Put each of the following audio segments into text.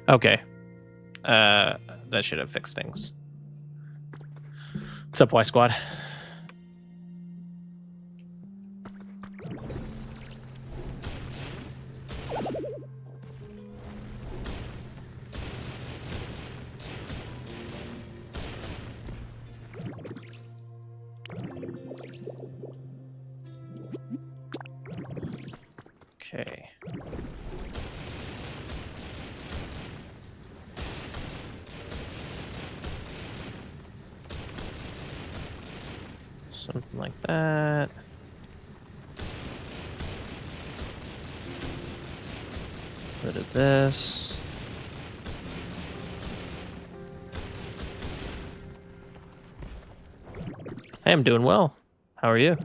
Okay. That should have fixed things. What's up, Y Squad? Okay. Something like that. Rid of this. Hey, I'm doing well. How are you?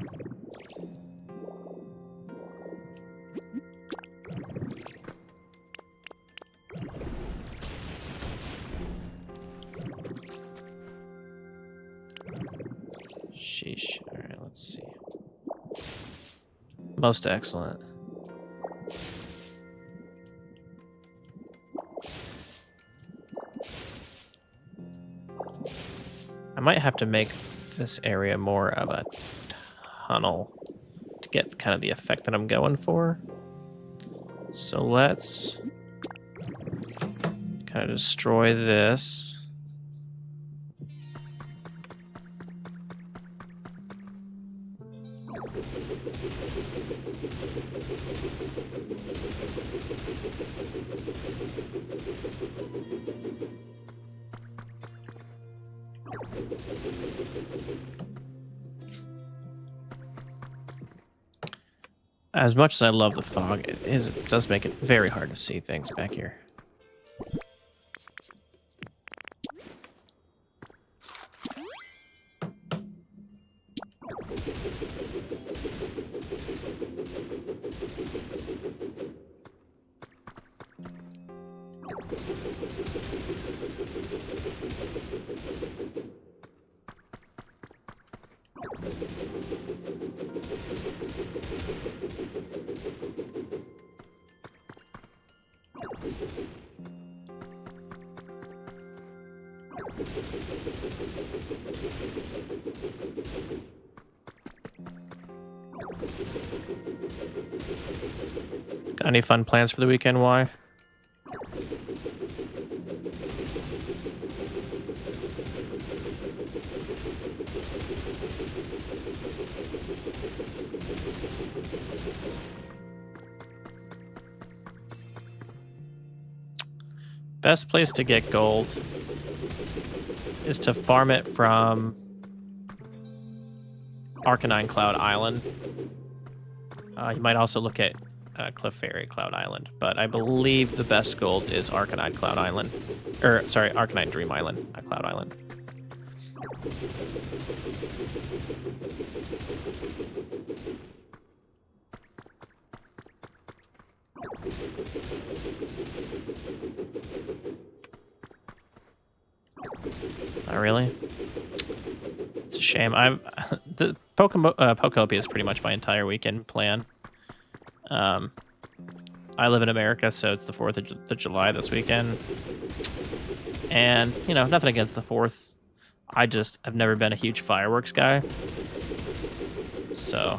Sheesh. All right, let's see. Most excellent. I might have to make this area more of a tunnel to get kind of the effect that I'm going for. So let's kind of destroy this. As much as I love the fog, it does make it very hard to see things back here. Got any fun plans for the weekend, Y? Best place to get gold is to farm it from Arcanine Cloud Island. You might also look at Clefairy Cloud Island, but I believe the best gold is Arcanine Cloud Island. Or, sorry, Arcanine Dream Island, not Cloud Island. Not really. It's a shame. The Pokopia is pretty much my entire weekend plan. I live in America, so it's the 4th of July this weekend. And, you know, nothing against the 4th. I've never been a huge fireworks guy. So.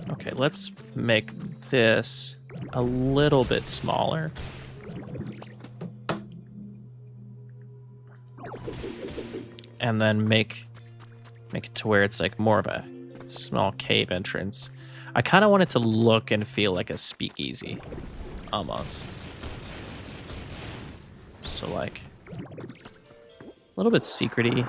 Okay, let's make this a little bit smaller. And then make it to where it's like more of a small cave entrance. I kind of want it to look and feel like a speakeasy, almost. So like a little bit secrety.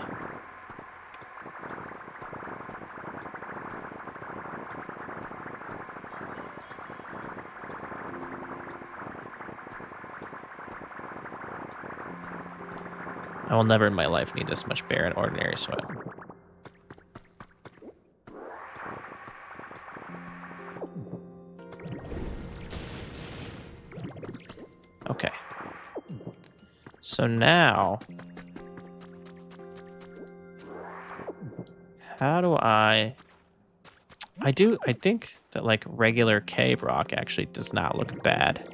I will never in my life need this much bear in ordinary sweat. Okay. So now, how do I think that like regular cave rock actually does not look bad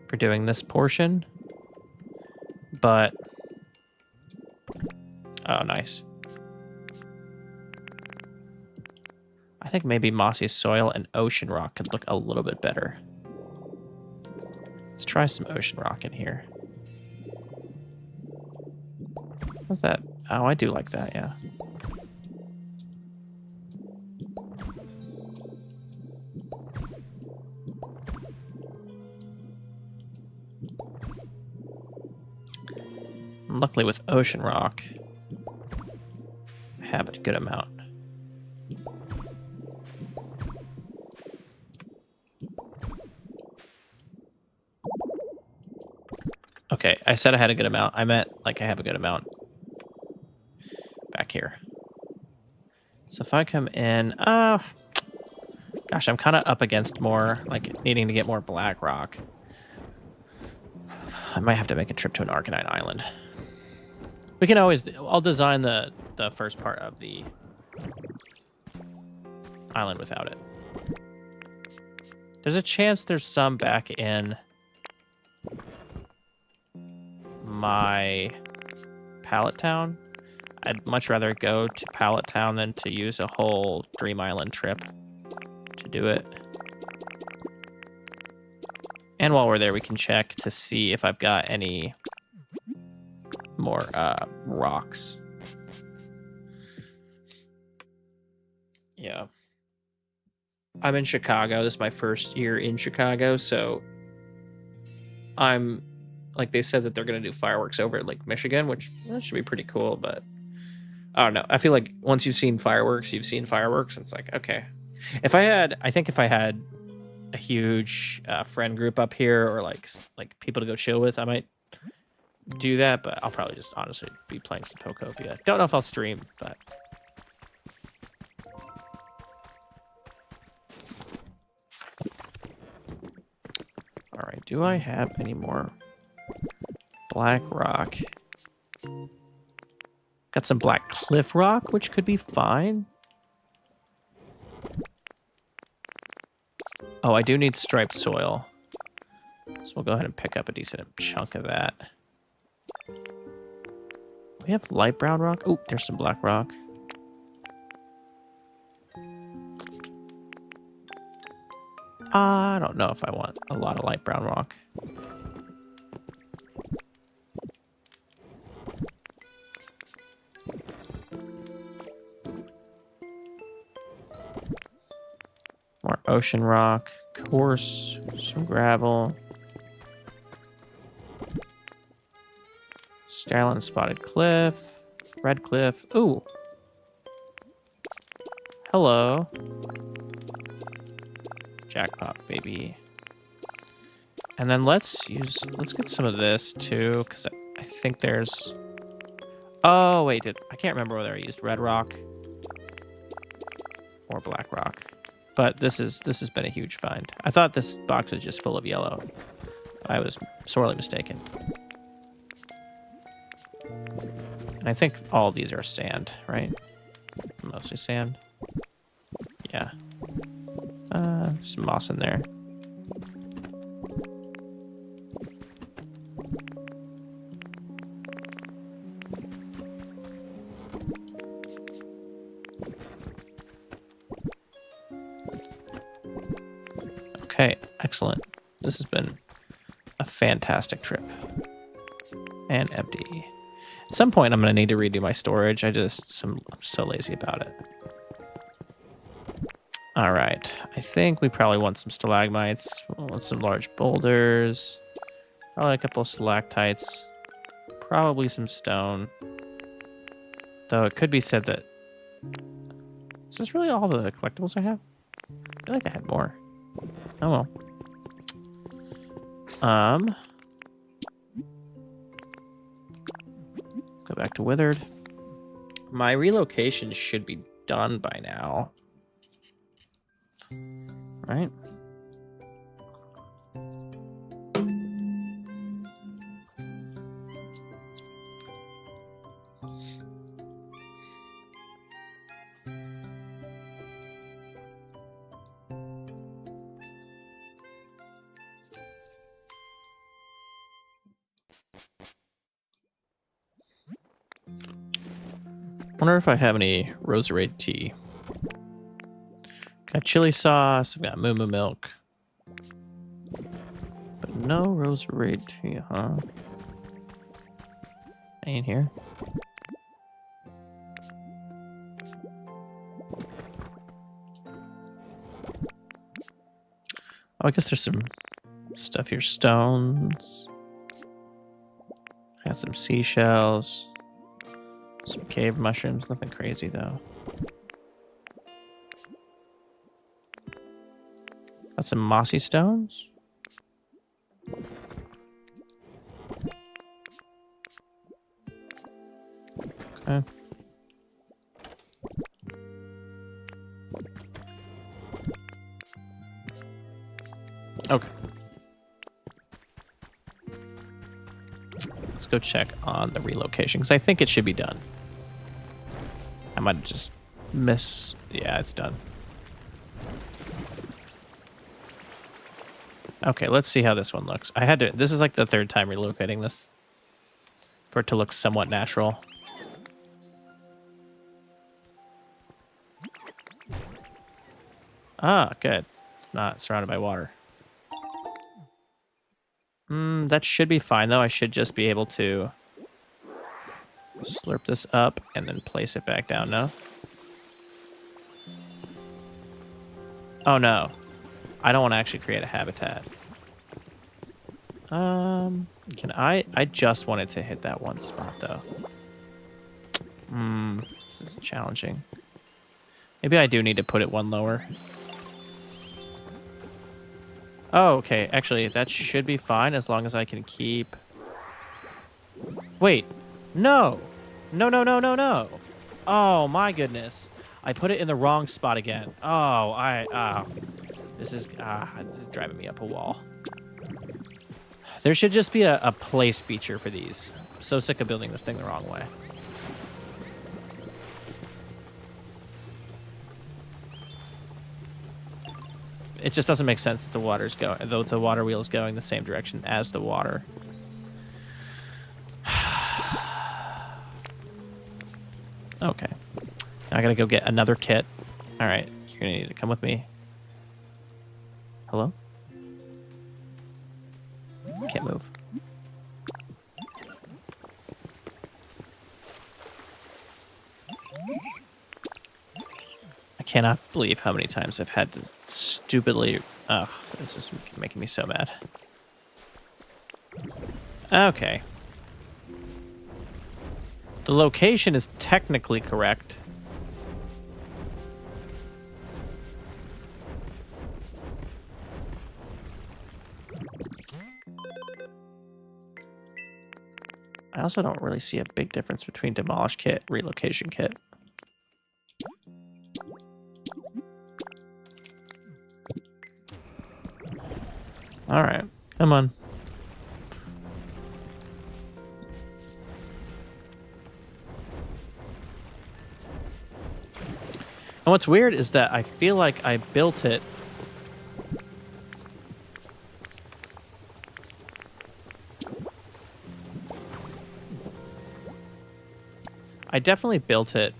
for doing this portion, but oh, nice. I think maybe mossy soil and ocean rock could look a little bit better. Let's try some ocean rock in here. What's that? Oh, I do like that, yeah. And luckily with ocean rock, I have a good amount. Okay, I said I had a good amount. I meant like I have a good amount back here. So if I come in, gosh, I'm kind of up against more, like needing to get more black rock. I might have to make a trip to an Arcanine island. We can always, I'll design the first part of the island without it. There's a chance there's some back in my Pallet Town. I'd much rather go to Pallet Town than to use a whole Dream Island trip to do it. And while we're there, we can check to see if I've got any more rocks. Yeah. I'm in Chicago. This is my first year in Chicago, so I'm like they said that they're gonna do fireworks over at Lake Michigan, which that should be pretty cool, but I don't know. I feel like once you've seen fireworks, you've seen fireworks. It's like, okay. I think if I had a huge friend group up here or like people to go chill with, I might do that, but I'll probably just honestly be playing some Pokopia. Don't know if I'll stream, but all right, do I have any more black rock? Got some black cliff rock, which could be fine. Oh, I do need striped soil. So we'll go ahead and pick up a decent chunk of that. We have light brown rock. Oh, there's some black rock. I don't know if I want a lot of light brown rock. More ocean rock, coarse, some gravel. Skyline spotted cliff, red cliff. Ooh. Hello. Jackpot, baby. And then let's get some of this too, because I think there's. Oh wait, I can't remember whether I used red rock or black rock. But this has been a huge find. I thought this box was just full of yellow. I was sorely mistaken. And I think all of these are sand, right? Mostly sand. Yeah. Some moss in there. Okay, excellent. This has been a fantastic trip. And empty. At some point, I'm going to need to redo my storage. I'm so lazy about it. All right. I think we probably want some stalagmites. We'll want some large boulders. Probably a couple of stalactites. Probably some stone. Though it could be said that... Is this really all the collectibles I have? I feel like I had more. Oh well. Go back to Withered. My relocation should be done by now. Right? Wonder if I have any roserade tea. Got chili sauce. I've got moo moo milk. But no rosary tea, huh? Ain't here. Oh, I guess there's some stuff here. Stones. Got some seashells. Some cave mushrooms. Nothing crazy, though. Got some mossy stones. Okay. Okay. Let's go check on the relocation, because I think it should be done. I might have just missed... Yeah, it's done. Okay, let's see how this one looks. I had to... This is like the third time relocating this for it to look somewhat natural. Ah, good. It's not surrounded by water. That should be fine, though. I should just be able to slurp this up and then place it back down now. Oh, no. I don't want to actually create a habitat. Can I just wanted to hit that one spot, though. This is challenging. Maybe I do need to put it one lower. Oh, okay. Actually, that should be fine as long as I can keep... Wait. No. No, no, no, no, no. Oh, my goodness. I put it in the wrong spot again. Oh, this is driving me up a wall. There should just be a place feature for these. I'm so sick of building this thing the wrong way. It just doesn't make sense that the the water wheel is going the same direction as the water. Okay. Now I gotta go get another kit. All right, you're gonna need to come with me. Hello? Can't move. I cannot believe how many times I've had to stupidly... Oh, this is making me so mad. Okay. The location is technically correct. I also don't really see a big difference between demolish kit, relocation kit. All right, come on. And what's weird is that I feel like I built it. I definitely built it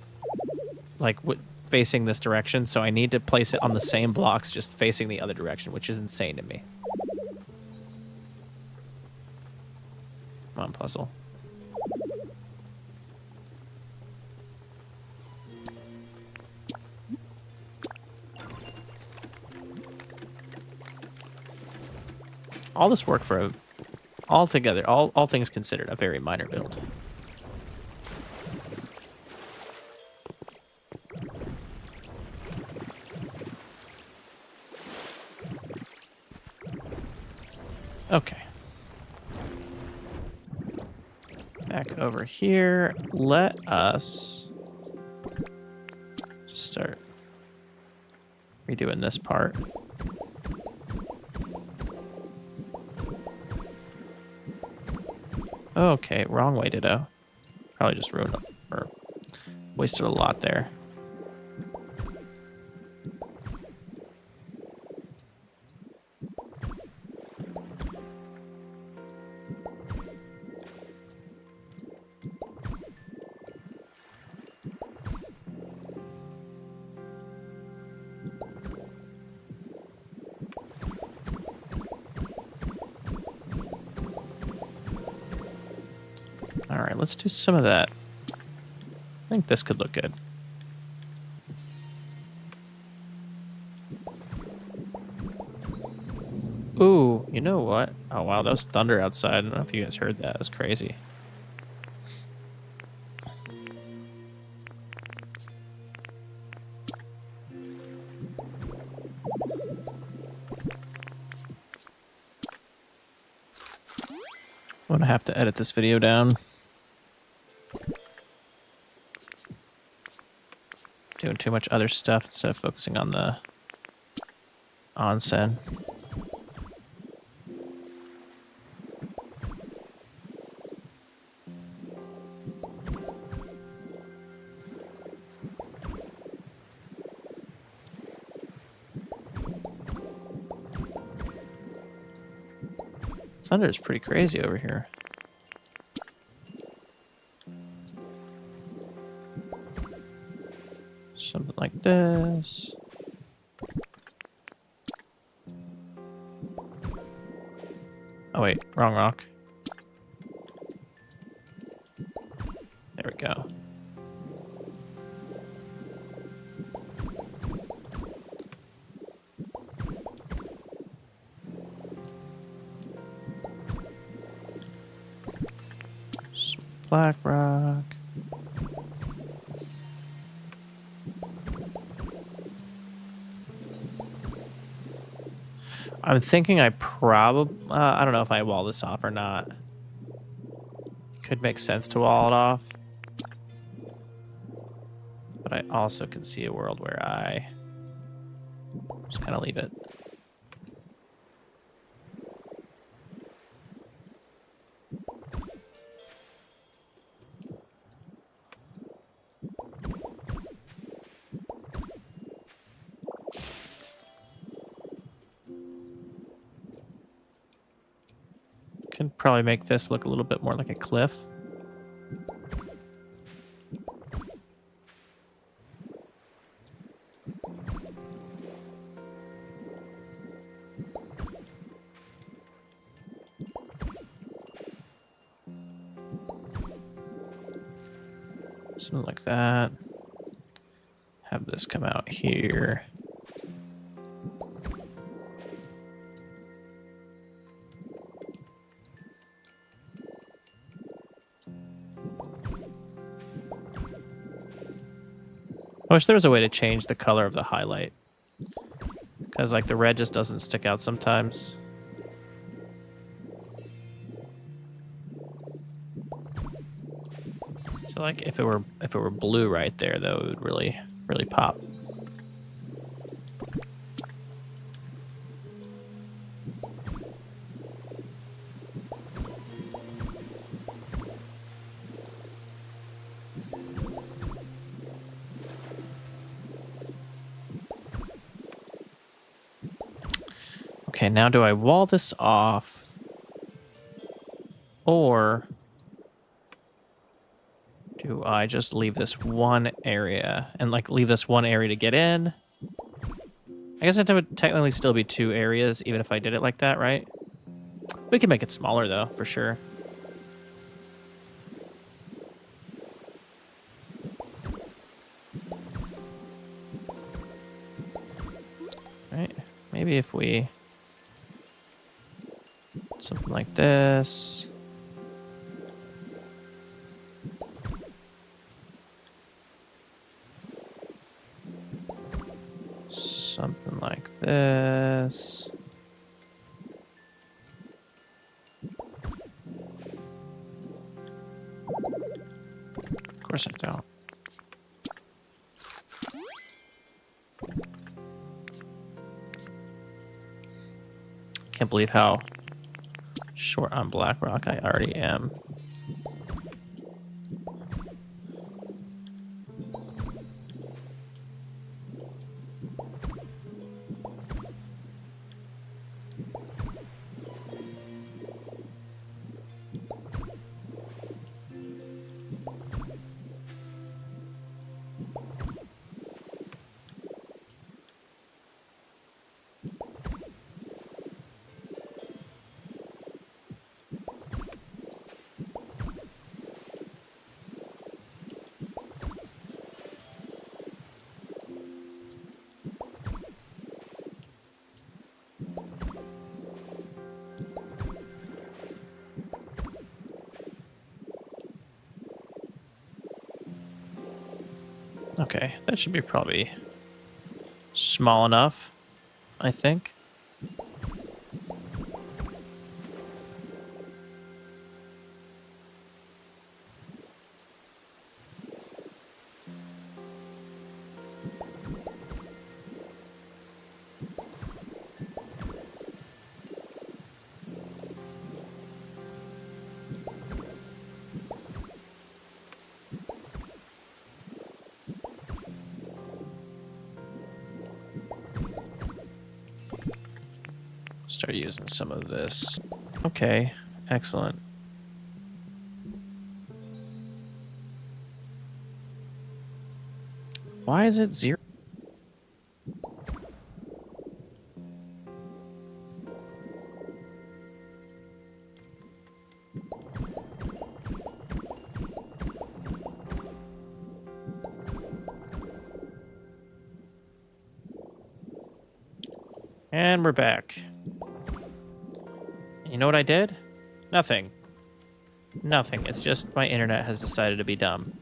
like facing this direction, so I need to place it on the same blocks just facing the other direction, which is insane to me. Come on, puzzle. All this work for all things considered, a very minor build. Okay. Back over here. Let us just start redoing this part. Okay, wrong way to go. Probably just ruined it, or wasted a lot there. right, let's do some of that. I think this could look good. Ooh, you know what? Oh, wow, that was thunder outside. I don't know if you guys heard that. It was crazy. I'm gonna have to edit this video down. Doing too much other stuff instead of focusing on the onsen. Thunder is pretty crazy over here. Something like this. Oh wait, wrong rock. There we go. Black rock. I'm thinking I don't know if I wall this off or not. Could make sense to wall it off. But I also can see a world where I just kind of leave it. Can probably make this look a little bit more like a cliff. Something like that. Have this come out here. I wish there was a way to change the color of the highlight. Because like the red just doesn't stick out sometimes. So like if it were blue right there though, it would really pop. Okay, now do I wall this off? Or do I just leave this one area and like leave this one area to get in? I guess it would technically still be 2 areas even if I did it like that, right? We can make it smaller though, for sure. Right? Maybe if we something like this. Something like this. Of course I don't. Can't believe how short on Blackrock I already am. Okay, that should be probably small enough, I think. Start using some of this. Okay, excellent. Why is it 0? And we're back. You know what I did? Nothing. Nothing. It's just my internet has decided to be dumb.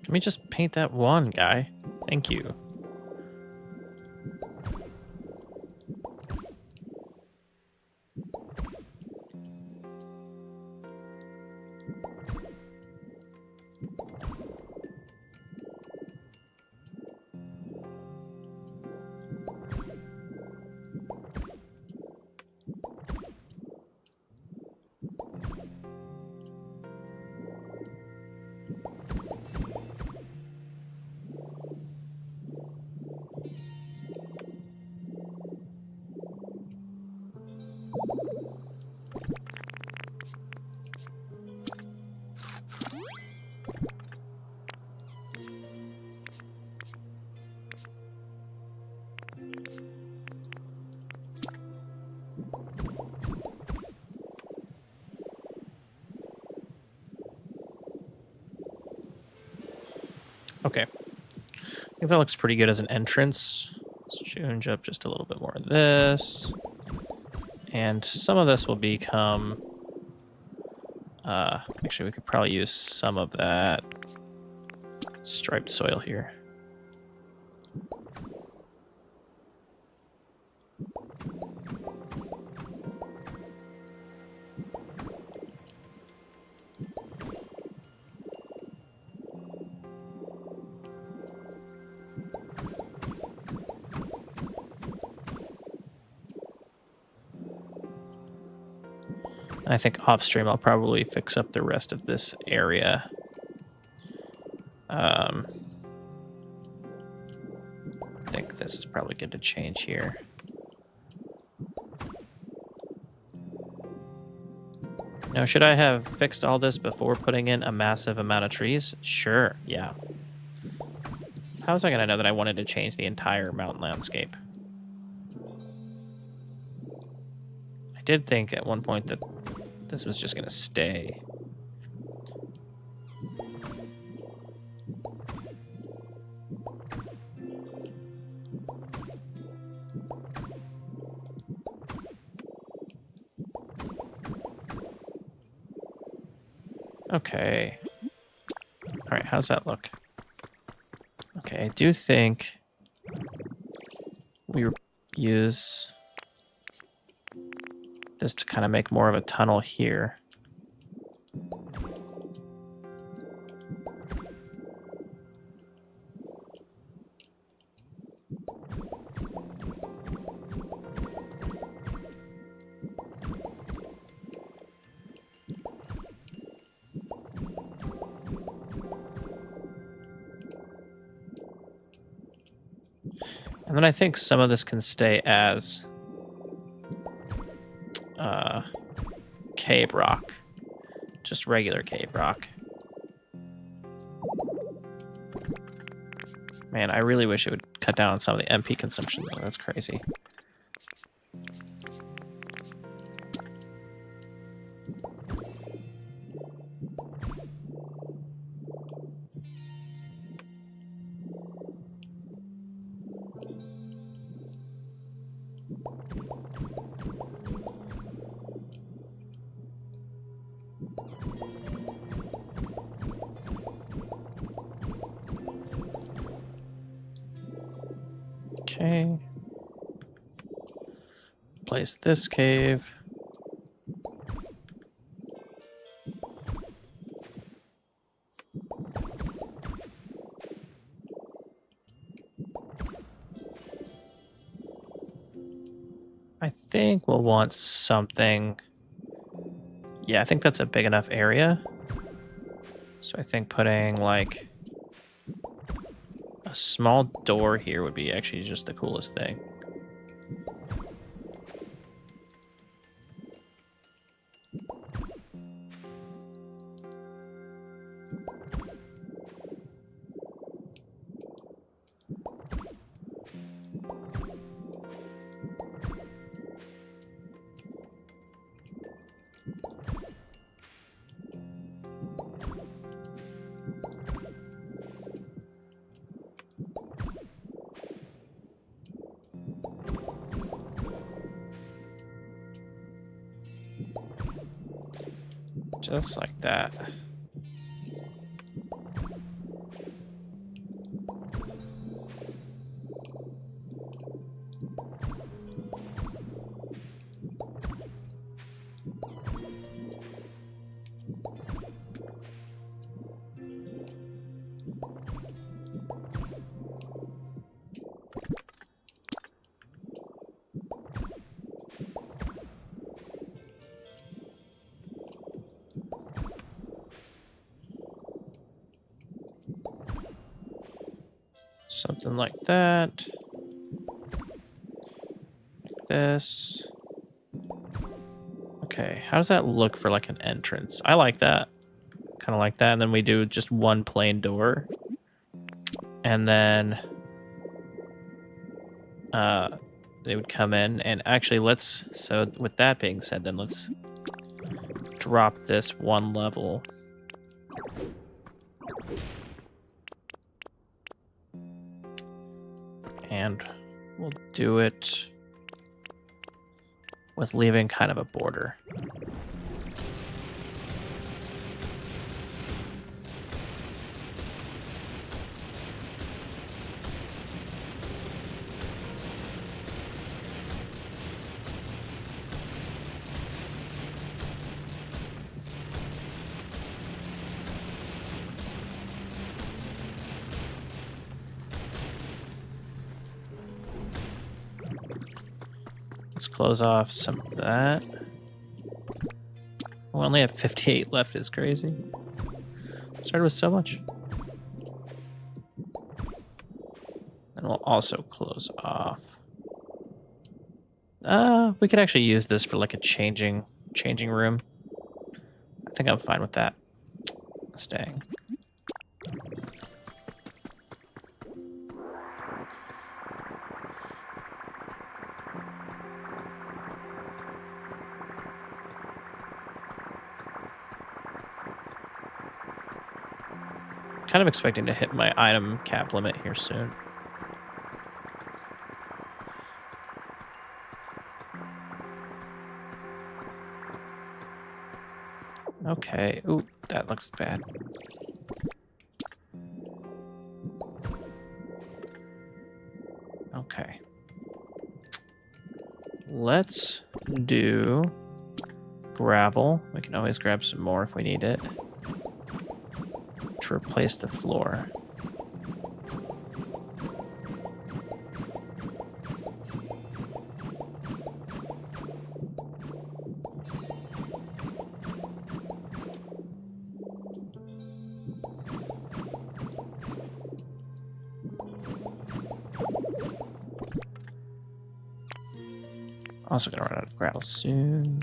Let me just paint that one guy. Thank you. Okay. I think that looks pretty good as an entrance. Let's change up just a little bit more of this. And some of this will become... actually, we could probably use some of that striped soil here. I think off stream I'll probably fix up the rest of this area. I think this is probably good to change here. Now, should I have fixed all this before putting in a massive amount of trees? Sure, yeah. How was I going to know that I wanted to change the entire mountain landscape? I did think at one point that this was just going to stay. Okay. All right, how's that look? Okay, I do think we use this to kind of make more of a tunnel here. And then I think some of this can stay as cave rock. Just regular cave rock. Man, I really wish it would cut down on some of the MP consumption, though. That's crazy. Okay. Place this cave. I think we'll want something. Yeah, I think that's a big enough area. So I think putting like a small door here would be actually just the coolest thing. Just like that. Something like that. Like this. Okay, how does that look for like an entrance? I like that. Kind of like that. And then we do just one plain door. And then they would come in. And actually so with that being said, then let's drop this one level. And we'll do it with leaving kind of a border. Let's close off some of that. We only have 58 left, is crazy. Started with so much. And we'll also close off. We could actually use this for like a changing room. I think I'm fine with that. Staying. Kind of expecting to hit my item cap limit here soon. Okay. Ooh, that looks bad. Okay. Let's do gravel. We can always grab some more if we need it. To replace the floor. Also gonna run out of gravel soon.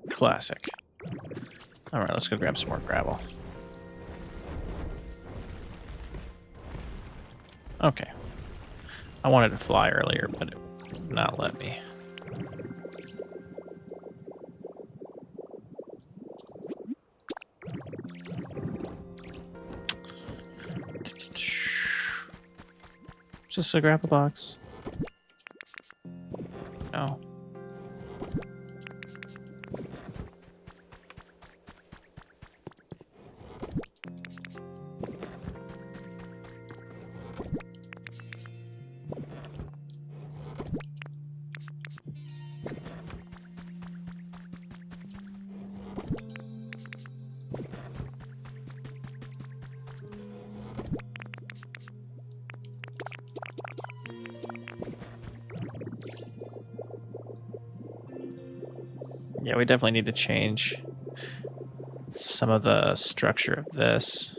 Classic. All right, let's go grab some more gravel. Okay. I wanted to fly earlier, but it would not let me. Just a gravel box. No. Yeah, we definitely need to change some of the structure of this.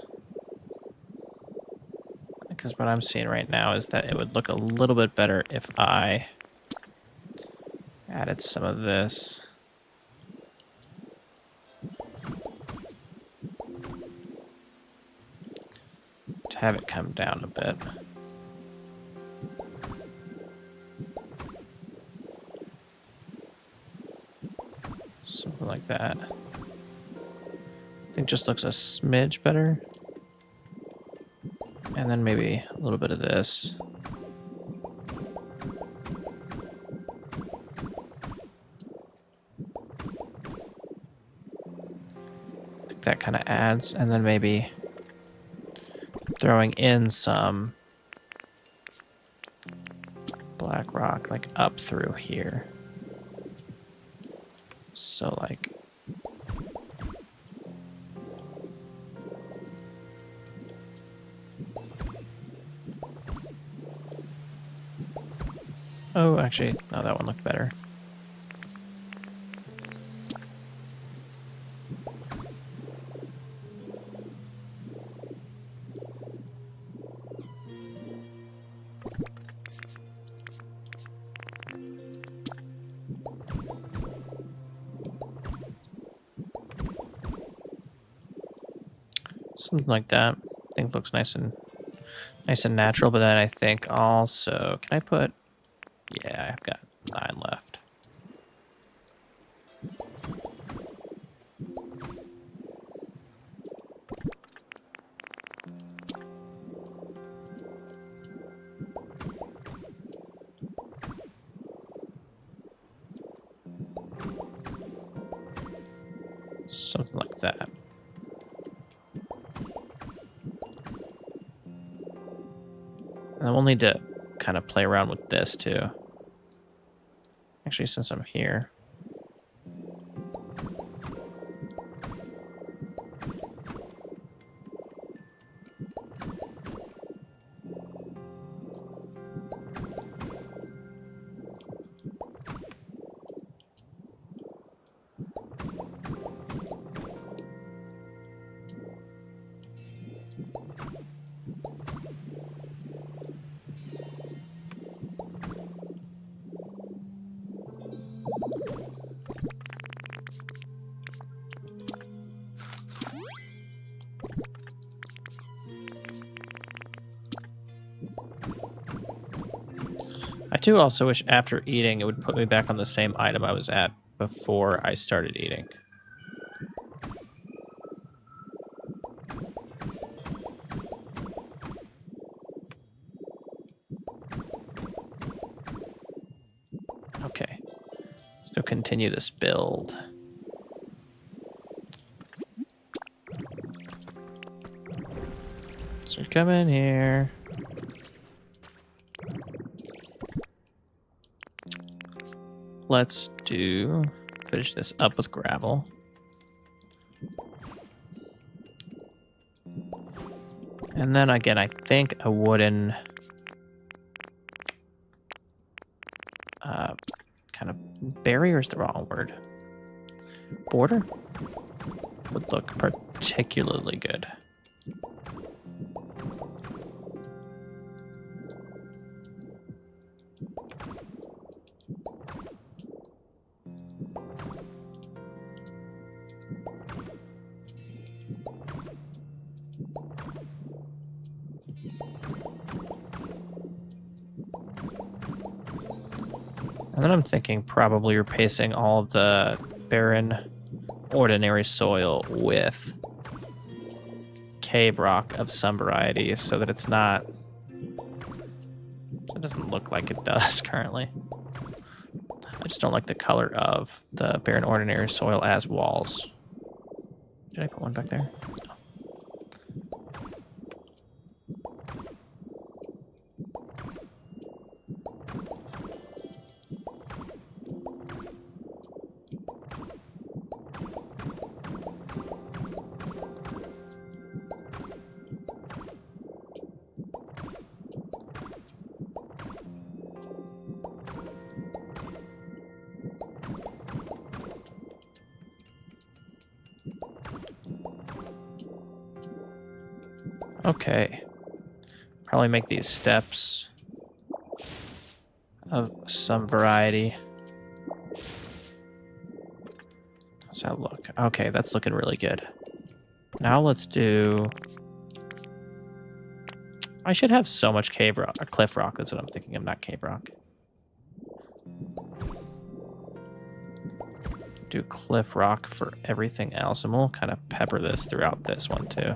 Because what I'm seeing right now is that it would look a little bit better if I added some of this. To have it come down a bit. Something like that. I think just looks a smidge better. And then maybe a little bit of this. I think that kind of adds, and then maybe throwing in some black rock like up through here. So like oh, actually, no, that one looked better. Something like that. I think it looks nice and natural. But then I think also, can I put? Yeah, I've got 9 left. Something like that. And we'll need to kind of play around with this too. Actually, since I'm here. I do also wish after eating it would put me back on the same item I was at before I started eating. Okay, let's go continue this build. So come in here. Let's finish this up with gravel. And then again, I think a wooden kind of barrier is the wrong word. Border would look particularly good. And then I'm thinking probably replacing all of the barren ordinary soil with cave rock of some variety so that it's not, so it doesn't look like it does currently. I just don't like the color of the barren ordinary soil as walls. Did I put one back there? No. Okay, probably make these steps of some variety. How's that look? Okay, that's looking really good. Now let's do... I should have so much cave rock, or cliff rock, that's what I'm thinking of, not cave rock. Do cliff rock for everything else, and we'll kind of pepper this throughout this one too.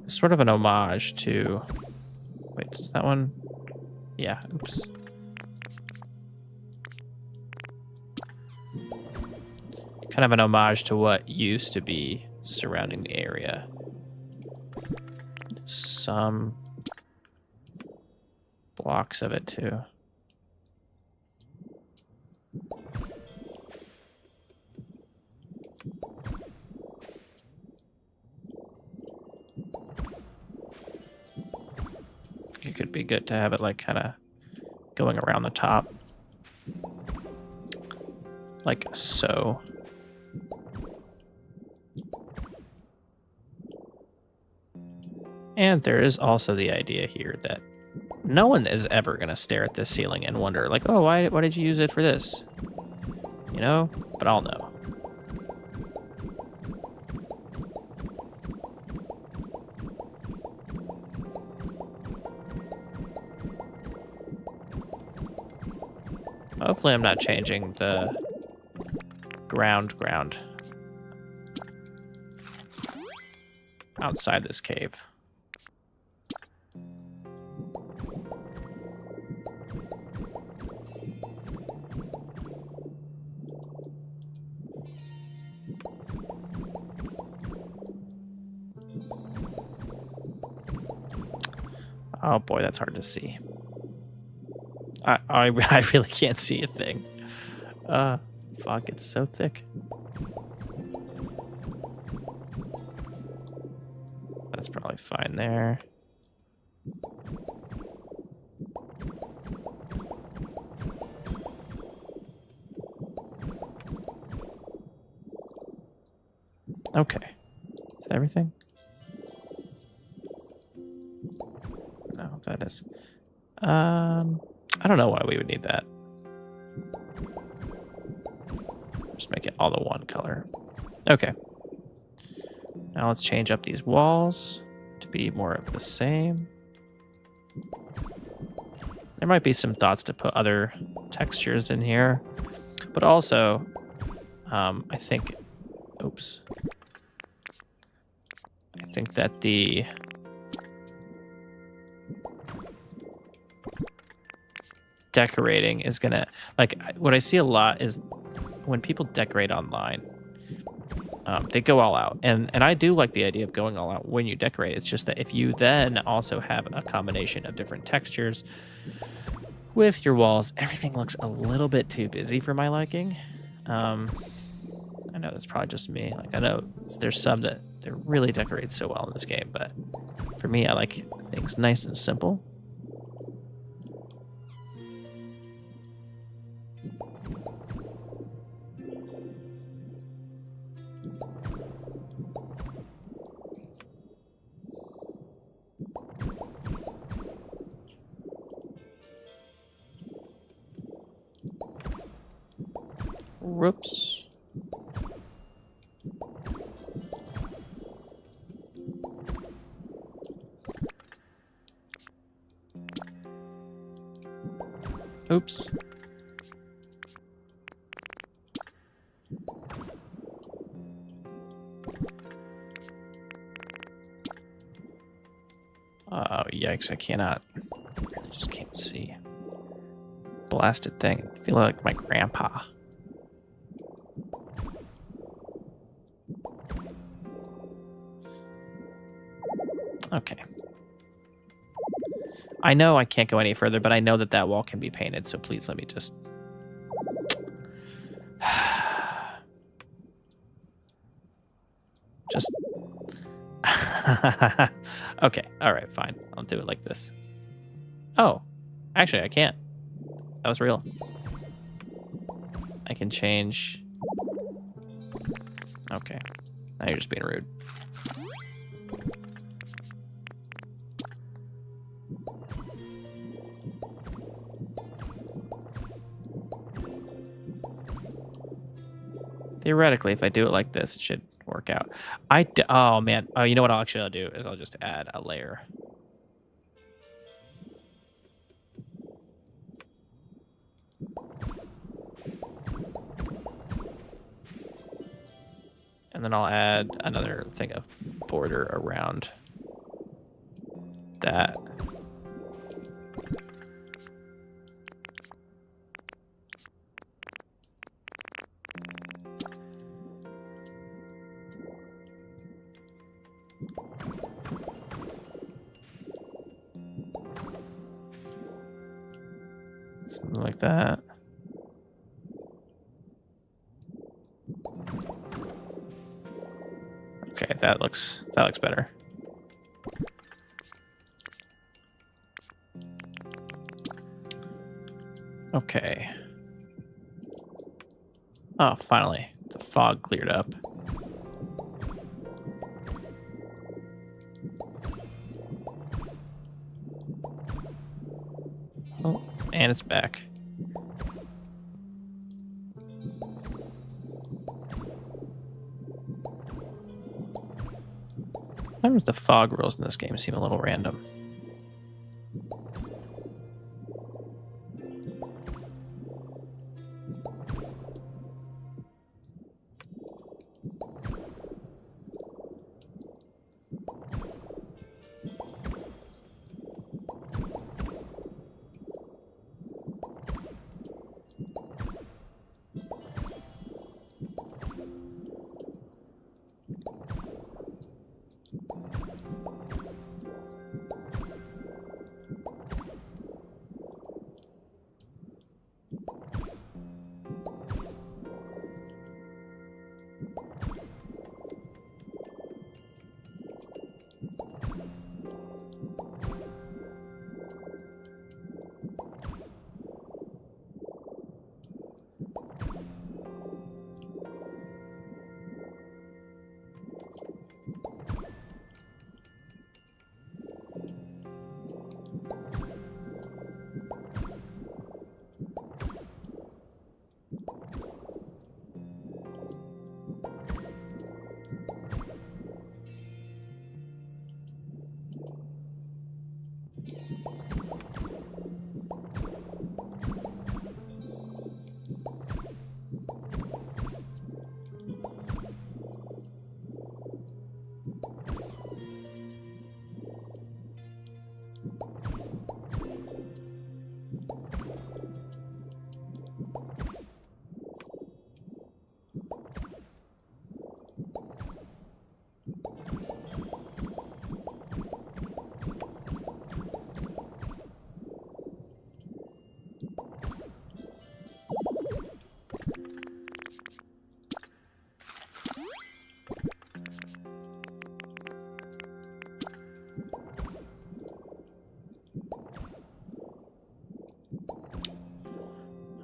Sort of an homage to... Wait, is that one? Yeah, oops. Kind of an homage to what used to be surrounding the area. Some blocks of it too. It could be good to have it like kind of going around the top. Like so. And there is also the idea here that no one is ever going to stare at this ceiling and wonder like, oh, why did you use it for this? You know? But I'll know. Hopefully I'm not changing the ground outside this cave. Oh boy, that's hard to see. I really can't see a thing. Fuck, it's so thick. That's probably fine there. Okay. Is that everything? No, that is. I don't know why we would need that. Just make it all the one color. Okay. Now let's change up these walls to be more of the same. There might be some thoughts to put other textures in here, but also, I think, oops. I think that the decorating is gonna, like, what I see a lot is when people decorate online, they go all out, and I do like the idea of going all out when you decorate. It's just that if you then also have a combination of different textures with your walls, everything looks a little bit too busy for my liking. I know that's probably just me. Like, I know there's some that they really decorate so well in this game, but for me, I like things nice and simple. Whoops. Oops. Oh, yikes, I cannot. I just can't see. Blasted thing. I feel like my grandpa. Okay. I know I can't go any further, but I know that that wall can be painted, so please let me just... just... Okay, alright, fine. I'll do it like this. Oh, actually, I can't. That was real. I can change... Okay. Now you're just being rude. Theoretically, if I do it like this, it should work out. Oh, man. Oh, you know what I'll do is I'll just add a layer. And then I'll add another thing of border around that. Something like that. Okay, that looks better. Okay. Oh, finally. The fog cleared up. Oh, and it's back. Sometimes the fog rules in this game seem a little random.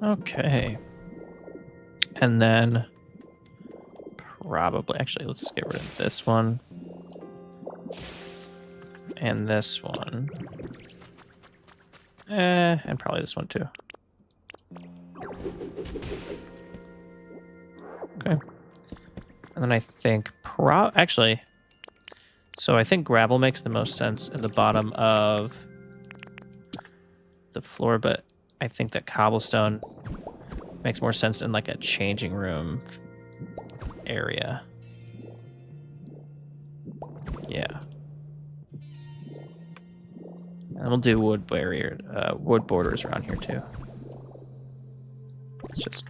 Okay. And then probably, actually, let's get rid of this one. And this one. And probably this one too. Okay. And then I think actually, so I think gravel makes the most sense in the bottom of the floor, but I think that cobblestone makes more sense in like a changing room area. Yeah. And we'll do wood borders around here too. It's just.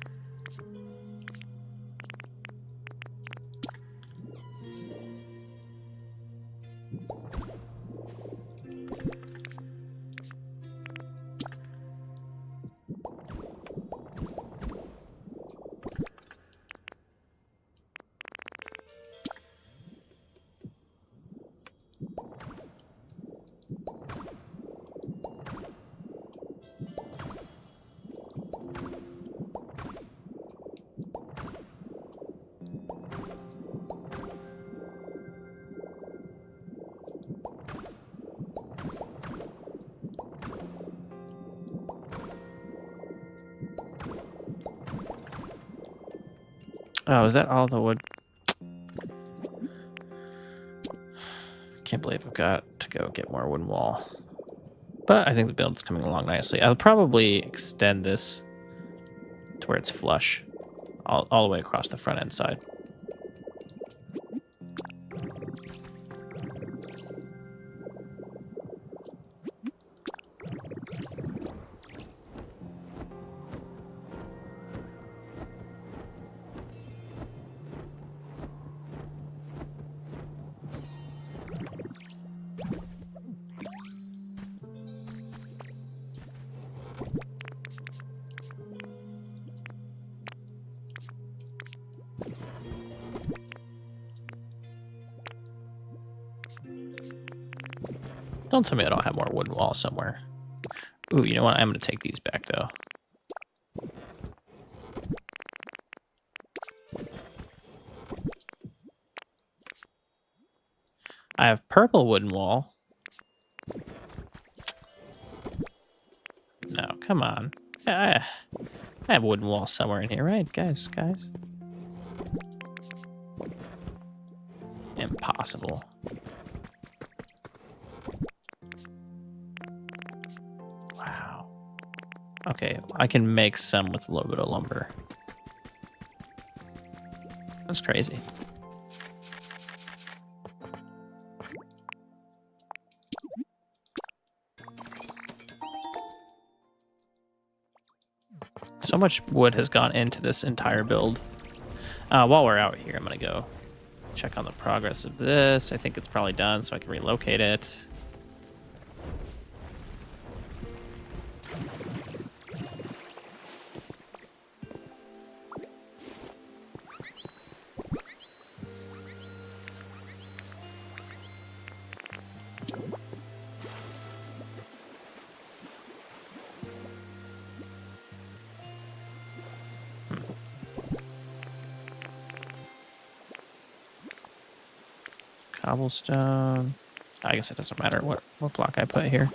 Oh, is that all the wood? Can't believe I've got to go get more wooden wall. But I think the build's coming along nicely. I'll probably extend this to where it's flush all the way across the front end side. Don't tell me I don't have more wooden walls somewhere. Ooh, you know what? I'm going to take these back, though. I have purple wooden wall. No, come on. I have wooden wall somewhere in here, right, guys? Impossible. Wow. Okay, I can make some with a little bit of lumber. That's crazy. So much wood has gone into this entire build. While we're out here, I'm going to go check on the progress of this. I think it's probably done, so I can relocate it. Cobblestone. I guess it doesn't matter what block I put here.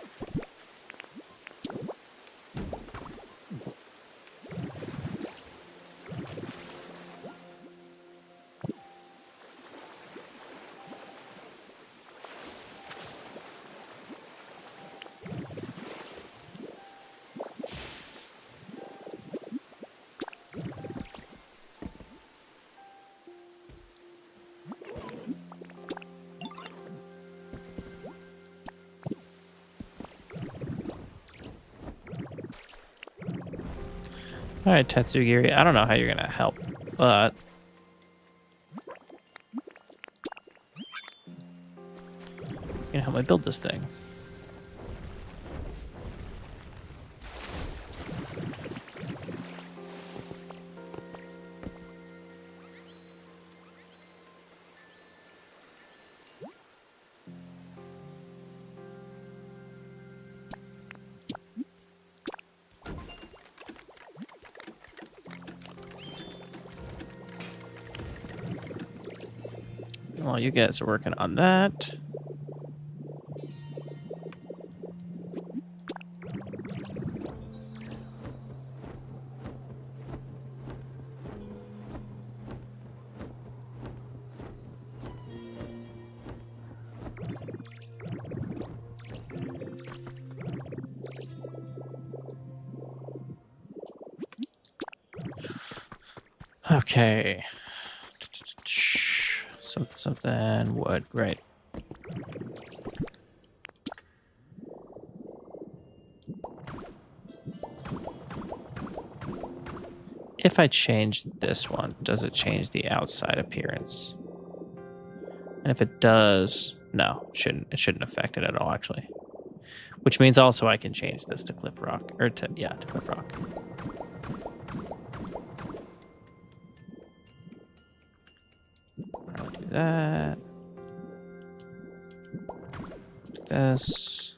All right, Tetsugiri. I don't know how you're gonna help, but you can help me build this thing. while you guys are working on that. Okay. Something, wood, right. If I change this one, does it change the outside appearance? And if it does, no, it shouldn't affect it at all, actually. Which means also I can change this to Cliff Rock, or to Cliff Rock. I'll do that. Do this.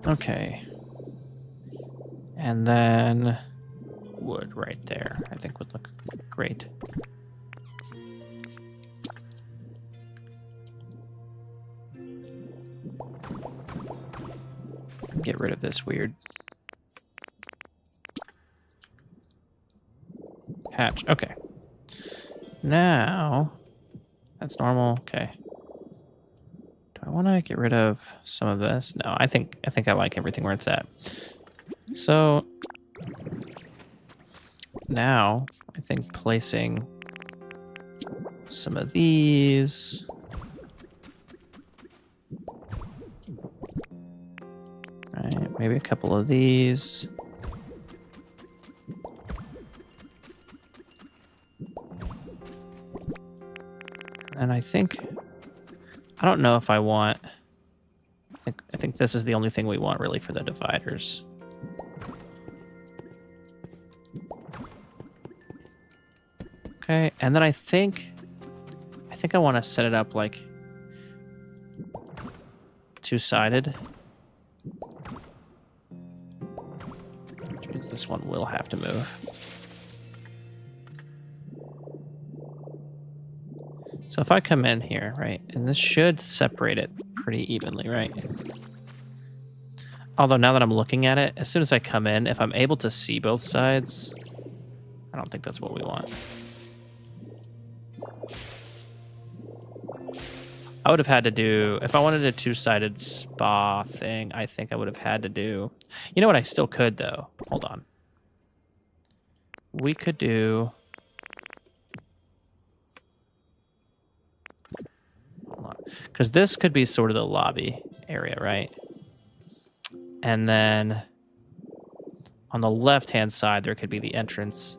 Okay. And then wood right there, I think would look great. Get rid of this weird patch. Okay. Now, that's normal. Okay. Do I want to get rid of some of this? No, I think I like everything where it's at. So now I think placing some of these. Right, maybe a couple of these. And I don't know if I want, I think this is the only thing we want really for the dividers. Okay, and then I think I want to set it up like two-sided. Which means this one will have to move. So if I come in here, right, and this should separate it pretty evenly, right? Although now that I'm looking at it, as soon as I come in, if I'm able to see both sides, I don't think that's what we want. I would have had to do, if I wanted a two-sided spa thing, I think I would have had to do, you know what I still could though? Hold on. We could do, hold on, because this could be sort of the lobby area, right? And then on the left-hand side, there could be the entrance.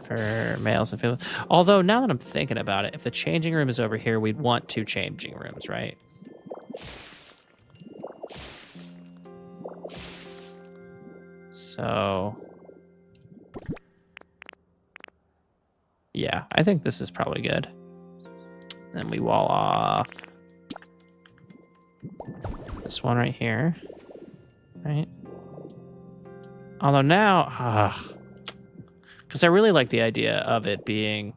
For males and females. Although, now that I'm thinking about it, if the changing room is over here, we'd want two changing rooms, right? So, yeah, I think this is probably good. Then we wall off this one right here, right? Although now, because I really like the idea of it being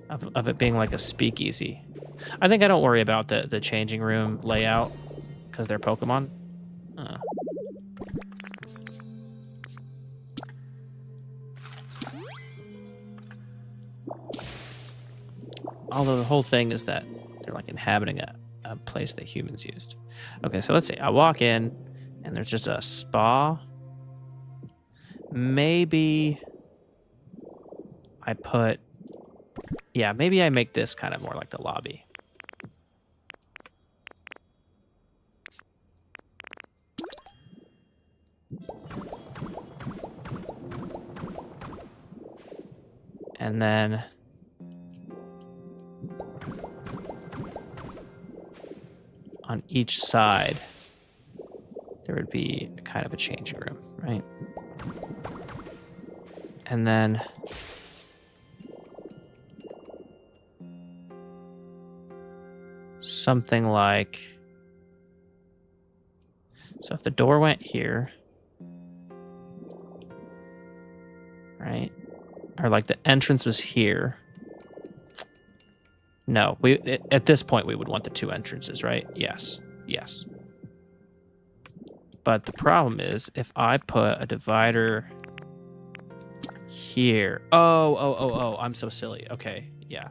of it being like a speakeasy. I think I don't worry about the changing room layout because they're Pokemon. Although the whole thing is that they're like inhabiting a place that humans used. Okay, so let's see. I walk in and there's just a spa. Maybe I put, yeah, maybe I make this kind of more like the lobby. And then on each side, there would be kind of a changing room, right? And then something like, so if the door went here, right? Or like the entrance was here. No, at this point we would want the two entrances, right? Yes, yes. But the problem is if I put a divider here. Oh, I'm so silly. Okay, yeah.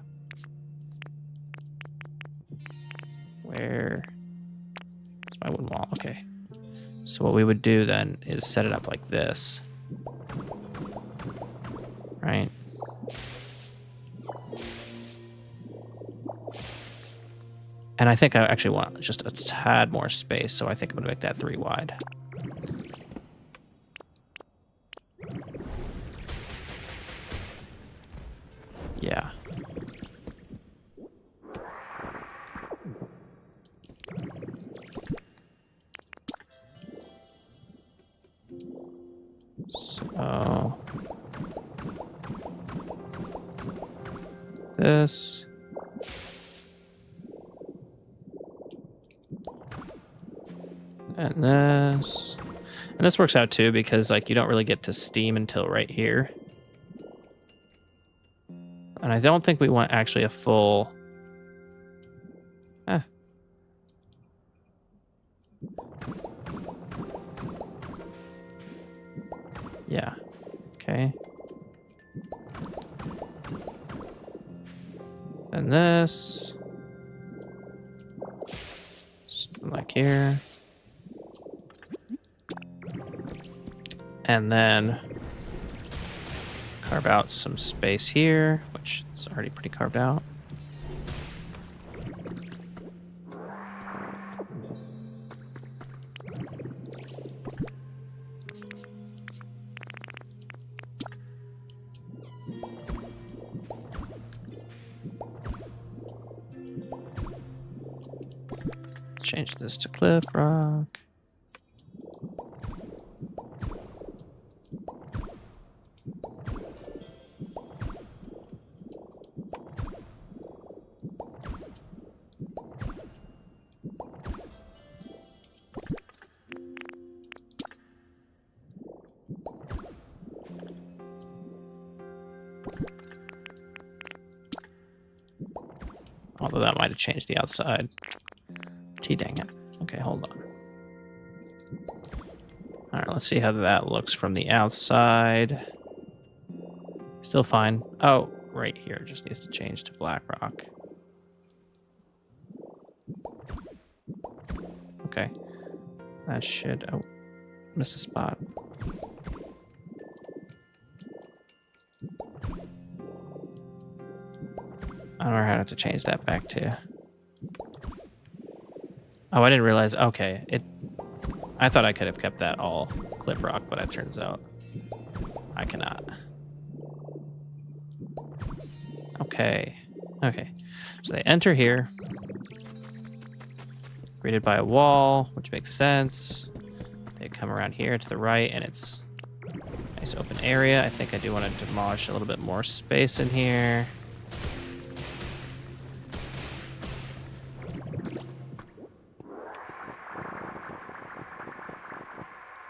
Where is my wooden wall? Okay. So what we would do then is set it up like this. Right? And I think I actually want just a tad more space, so I think I'm going to make that 3 wide. Yeah. So this. And this. And this works out too because like you don't really get to steam until right here. And I don't think we want actually a full... Yeah. Okay. And this. Something like here. And then carve out some space here, which is already pretty carved out. Change this to cliff rock. Although that might have changed the outside. Dang it. Okay, hold on. All right, let's see how that looks from the outside. Still fine. Oh, right here. Just needs to change to black rock. Okay. That should... Oh, missed a spot. I don't know how to change that back to... Oh, I didn't realize. Okay, I thought I could have kept that all cliff rock, but it turns out I cannot. Okay. Okay. So they enter here. Greeted by a wall, which makes sense. They come around here to the right, and it's a nice open area. I think I do want to demolish a little bit more space in here.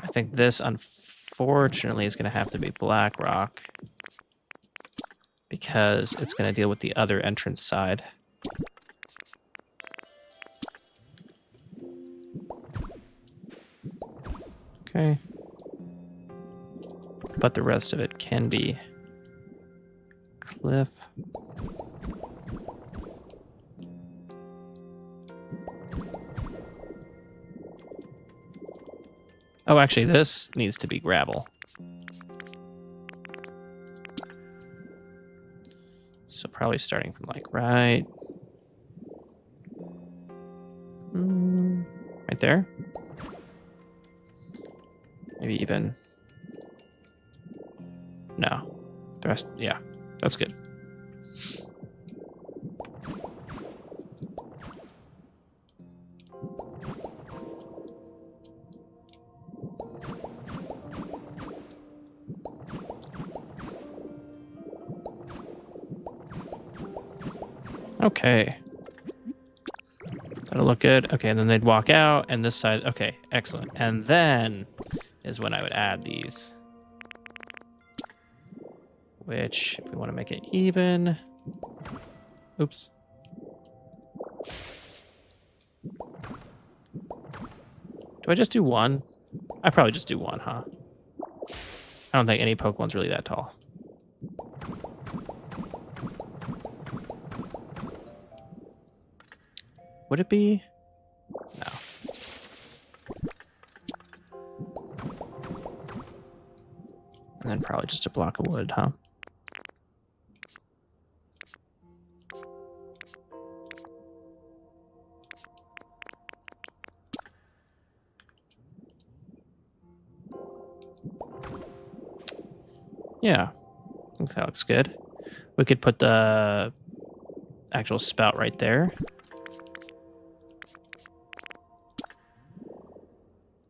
I think this, unfortunately, is going to have to be black rock because it's going to deal with the other entrance side. Okay. But the rest of it can be cliff. Oh, actually, this needs to be gravel. So probably starting from like right there. Maybe even... No. The rest, yeah. That's good. Okay. That'll look good. Okay, and then they'd walk out, and this side... Okay, excellent. And then is when I would add these. Which, if we want to make it even... Oops. Do I just do one? I probably just do one, huh? I don't think any Pokemon's really that tall. Would it be? No. And then probably just a block of wood, huh? Yeah, I think that looks good. We could put the actual spout right there.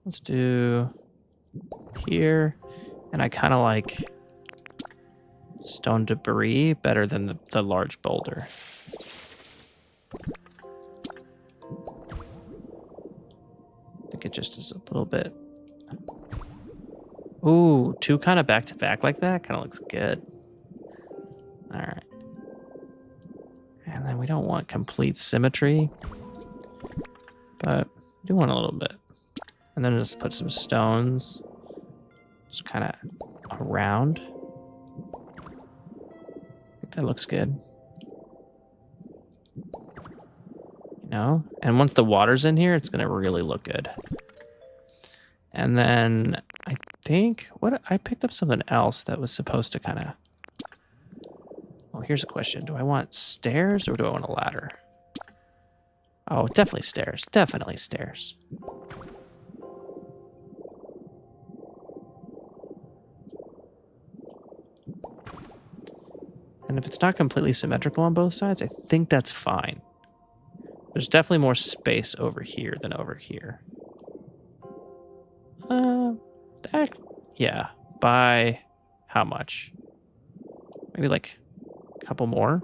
Let's do here. And I kind of like stone debris better than the large boulder. I think it just is a little bit. Ooh, two kind of back to back like that kind of looks good. All right. And then we don't want complete symmetry, but we do want a little bit. And then just put some stones just kind of around. I think that looks good. You know? And once the water's in here, it's going to really look good. And then I think I picked up something else that was supposed to kind of... Oh, here's a question. Do I want stairs or do I want a ladder? Oh, definitely stairs. Definitely stairs. And if it's not completely symmetrical on both sides, I think that's fine. There's definitely more space over here than over here. Yeah. By how much? Maybe like a couple more.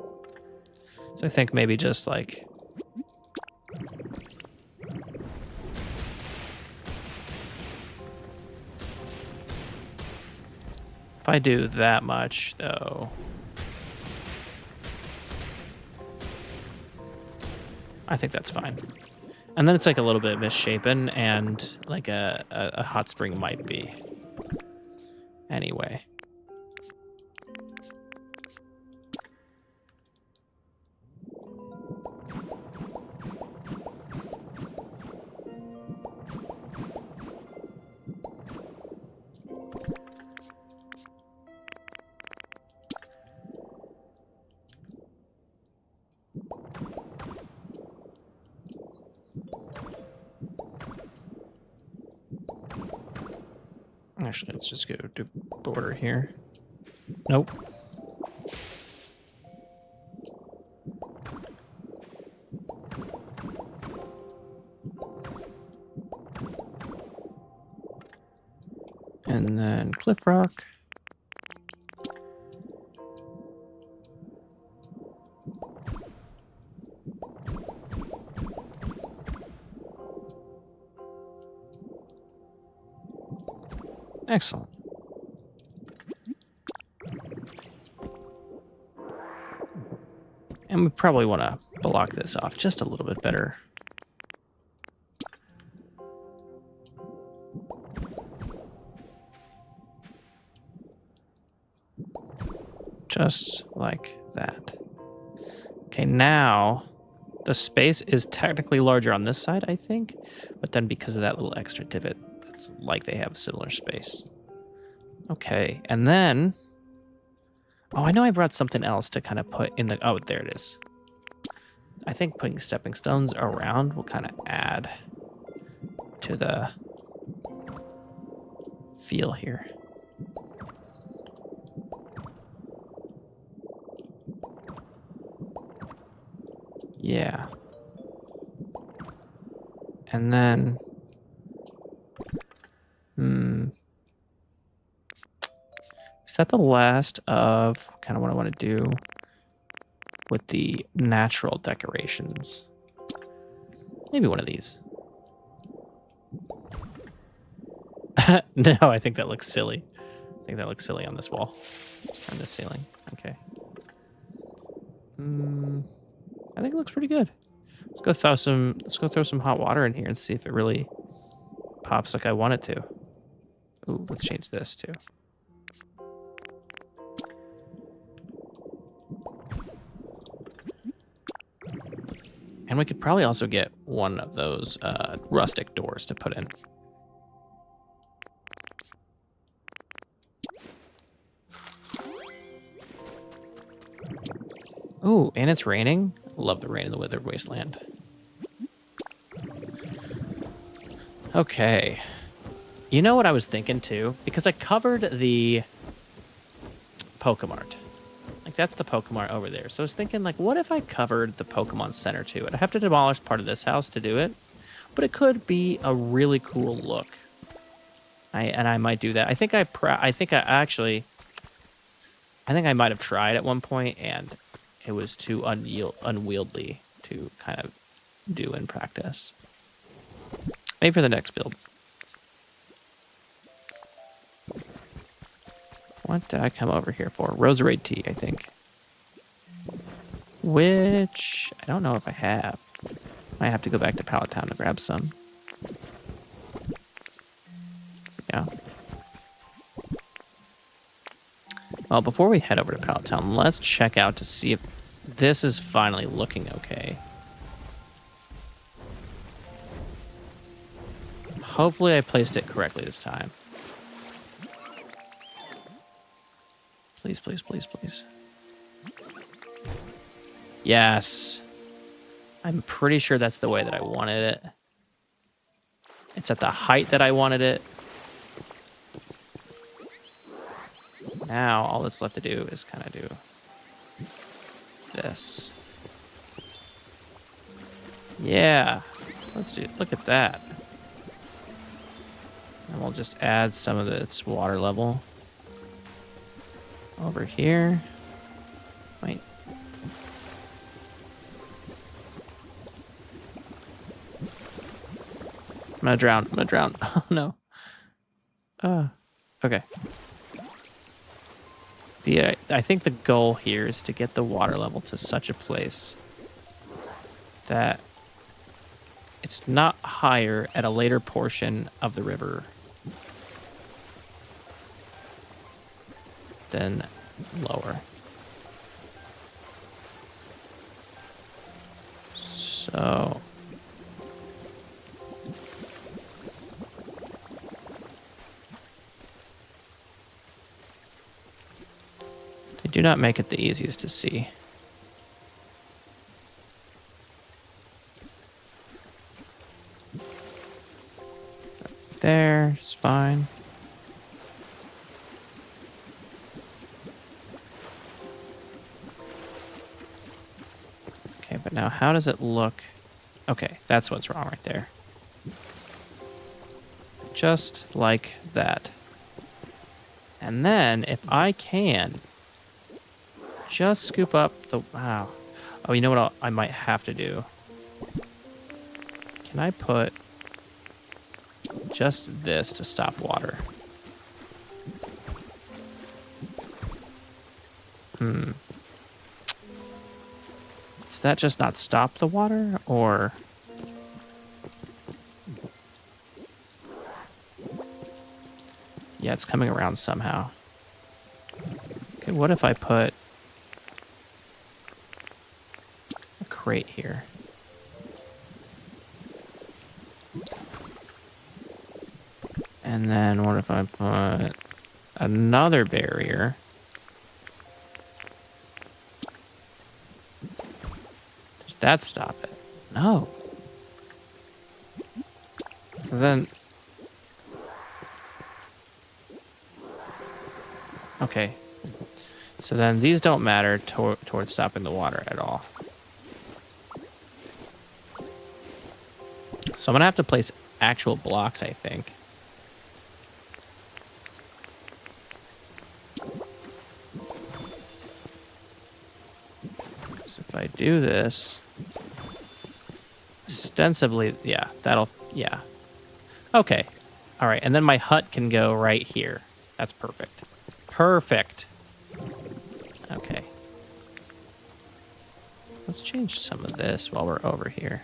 So I think maybe just like... If I do that much, though... I think that's fine. And then it's like a little bit misshapen and like a hot spring might be. Anyway. Actually, let's just go do border here. Nope. And then cliff rock. Excellent. And we probably want to block this off just a little bit better. Just like that. Okay, now the space is technically larger on this side, I think, but then because of that little extra divot, it's like they have similar space. Okay, and then... Oh, I know I brought something else to kind of put in the... Oh, there it is. I think putting stepping stones around will kind of add to the feel here. Yeah. And then... Is that the last of kind of what I want to do with the natural decorations? Maybe one of these. No, I think that looks silly. I think that looks silly on this wall. On this ceiling. Okay. I think it looks pretty good. Let's go throw some hot water in here and see if it really pops like I want it to. Ooh, let's change this too. And we could probably also get one of those rustic doors to put in. Oh, and it's raining. Love the rain in the withered wasteland. Okay. You know what I was thinking too? Because I covered the Pokemart. Like that's the Pokemart over there. So I was thinking like, what if I covered the Pokemon Center too? I'd have to demolish part of this house to do it. But it could be a really cool look. I might do that. I think I might have tried at one point and it was too unwieldy to kind of do in practice. Maybe for the next build. What did I come over here for? Roserade tea, I think. Which I don't know if I have. I have to go back to Pallet Town to grab some. Yeah. Well, before we head over to Pallet Town, let's check out to see if this is finally looking okay. Hopefully I placed it correctly this time. Please, please, please, please. Yes. I'm pretty sure that's the way that I wanted it. It's at the height that I wanted it. Now, all that's left to do is kind of do this. Yeah. Let's do it. Look at that. And we'll just add some of this water level over here. Wait. I'm gonna drown. I'm gonna drown. Oh no. Okay. I think the goal here is to get the water level to such a place that it's not higher at a later portion of the river than lower. So they do not make it the easiest to see. There, it's fine. Okay, but now how does it look? Okay, that's what's wrong right there. Just like that. And then if I can just scoop up the... Wow. Oh, you know what I might have to do? Can I put just this to stop water? Does that just not stop the water, or... Yeah, it's coming around somehow. Okay, what if I put a crate here? And then what if I put another barrier? Does that stop it? No. So then... Okay. So then these don't matter towards stopping the water at all. So I'm going to have to place actual blocks, I think. So if I do this, ostensibly, yeah, yeah. Okay. All right, and then my hut can go right here. That's perfect. Perfect. Okay. Let's change some of this while we're over here.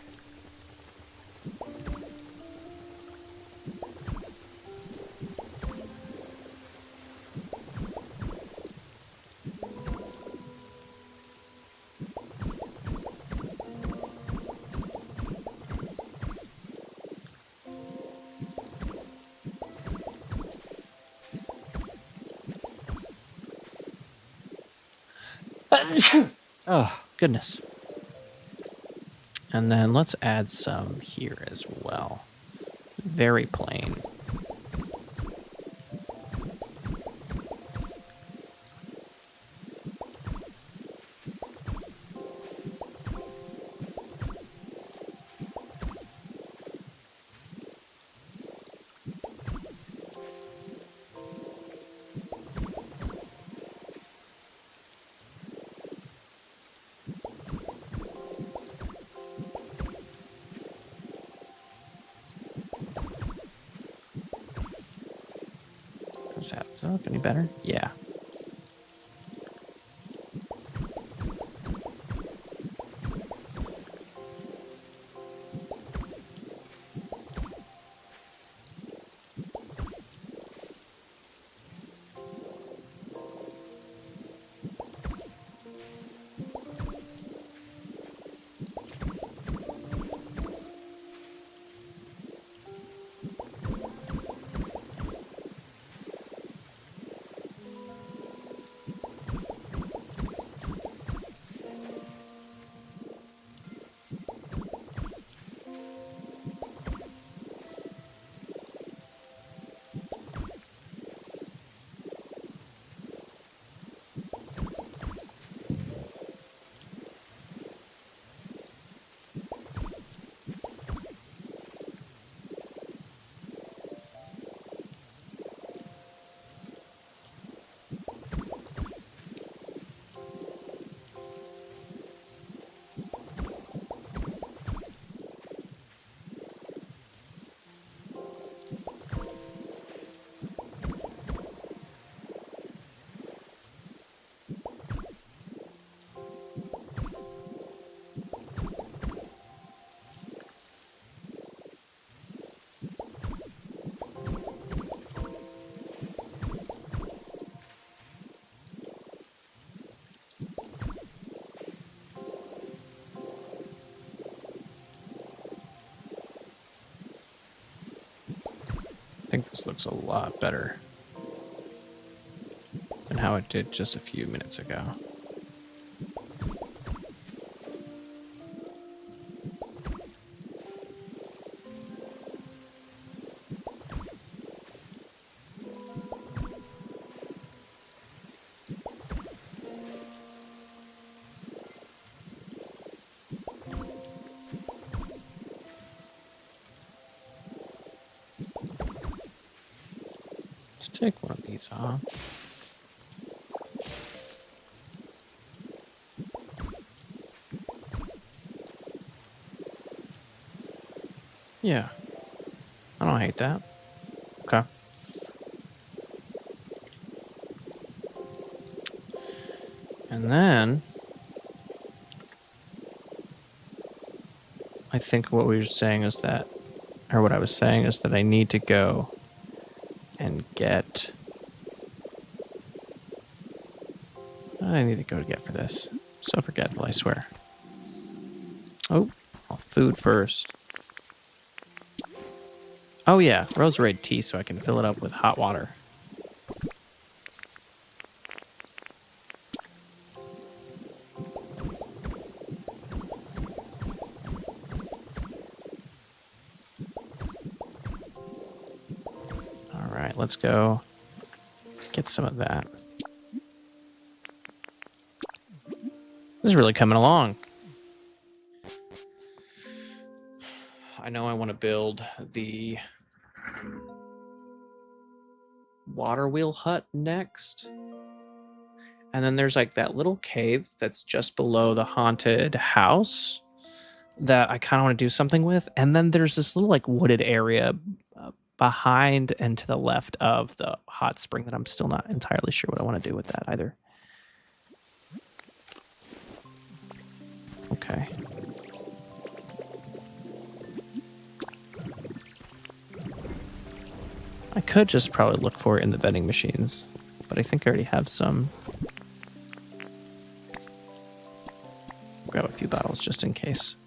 Oh, goodness. And then let's add some here as well. Very plain. Does that look any better? Yeah. I think this looks a lot better than how it did just a few minutes ago. Let's take one of these off. Yeah. I don't hate that. Okay. And then I think what we were saying is that, or what I was saying is that I need to go and get, I need to go to get for this. So forgetful, I swear. Oh, food first. Oh yeah, rose red tea so I can fill it up with hot water. All right, let's go get some of that. This is really coming along. I know I want to build the water wheel hut next. And then there's like that little cave that's just below the haunted house that I kind of want to do something with. And then there's this little like wooded area behind and to the left of the hot spring that I'm still not entirely sure what I want to do with that either. Okay. I could just probably look for it in the vending machines, but I think I already have some. Grab a few bottles just in case.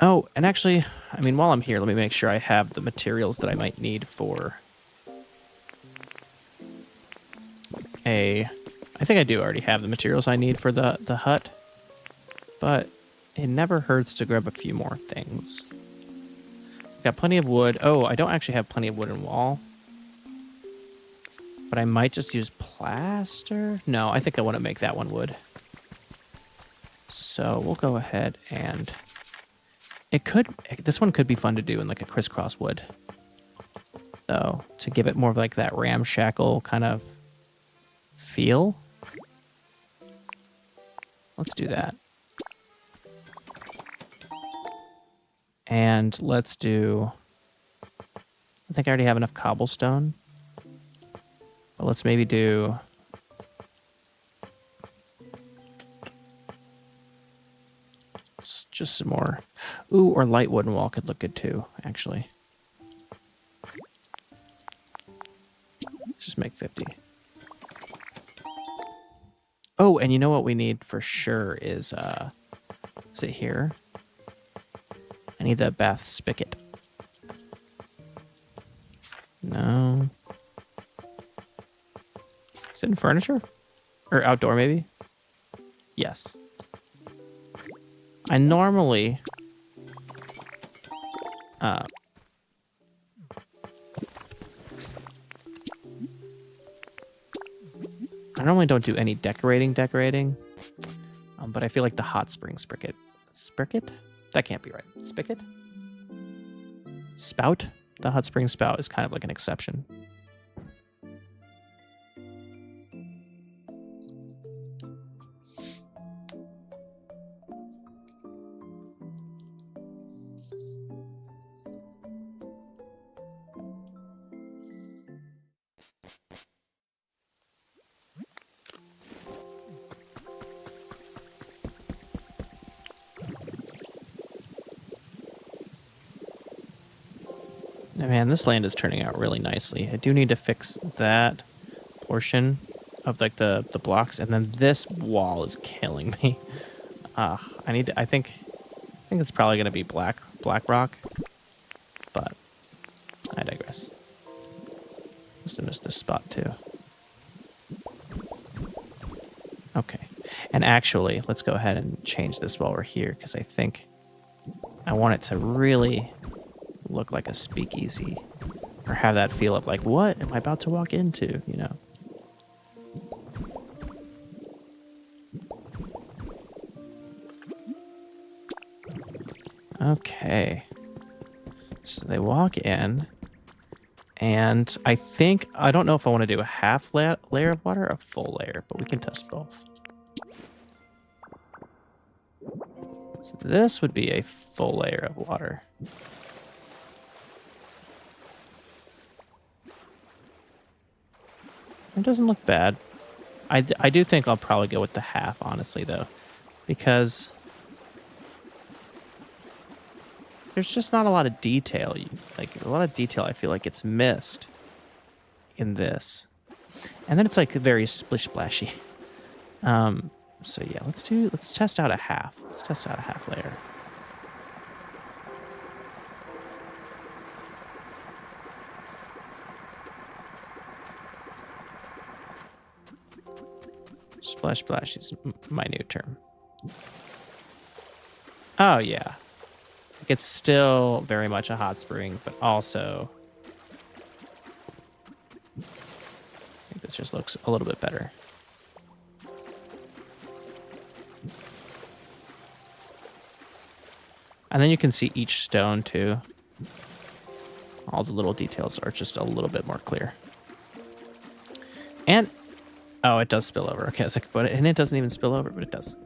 Oh, and actually, I mean, while I'm here, let me make sure I have the materials that I might need for I think I do already have the materials I need for the hut, but it never hurts to grab a few more things. Got plenty of wood. Oh, I don't actually have plenty of wood and wall, but I might just use plaster. No, I think I want to make that one wood. So we'll go ahead and this one could be fun to do in like a crisscross wood, though, to give it more of like that ramshackle kind of feel. Let's do that. And let's do, I think I already have enough cobblestone, but let's maybe do just some more. Ooh, or light wooden wall could look good too, actually. Just make 50. Oh, and you know what we need for sure is it here? I need the bath spigot. No. Is it in furniture? Or outdoor, maybe? Yes. I normally... I normally don't do any decorating, but I feel like the hot spring spigot... Spigot? That can't be right. Spigot? Spout? The hot spring spout is kind of like an exception. Man, this land is turning out really nicely. I do need to fix that portion of like the blocks, and then this wall is killing me. I think it's probably gonna be black rock, but I digress. Must have missed this spot too. Okay, and actually, let's go ahead and change this while we're here, because I think I want it to really look like a speakeasy, or have that feel of like, what am I about to walk into, you know? Okay, so they walk in, and I don't know if I want to do a half layer of water or a full layer, but we can test both. So this would be a full layer of water. It doesn't look bad. I do think I'll probably go with the half, honestly, though, because there's just not a lot of detail. Like, a lot of detail I feel like it's missed in this. And then it's like very splish splashy. So yeah, let's test out a half. Let's test out a half layer. Splash splash is my new term. Oh yeah. It's still very much a hot spring, but also I think this just looks a little bit better. And then you can see each stone too. All the little details are just a little bit more clear. And, oh, it does spill over. Okay, so I can put it, and it doesn't even spill over, but it does.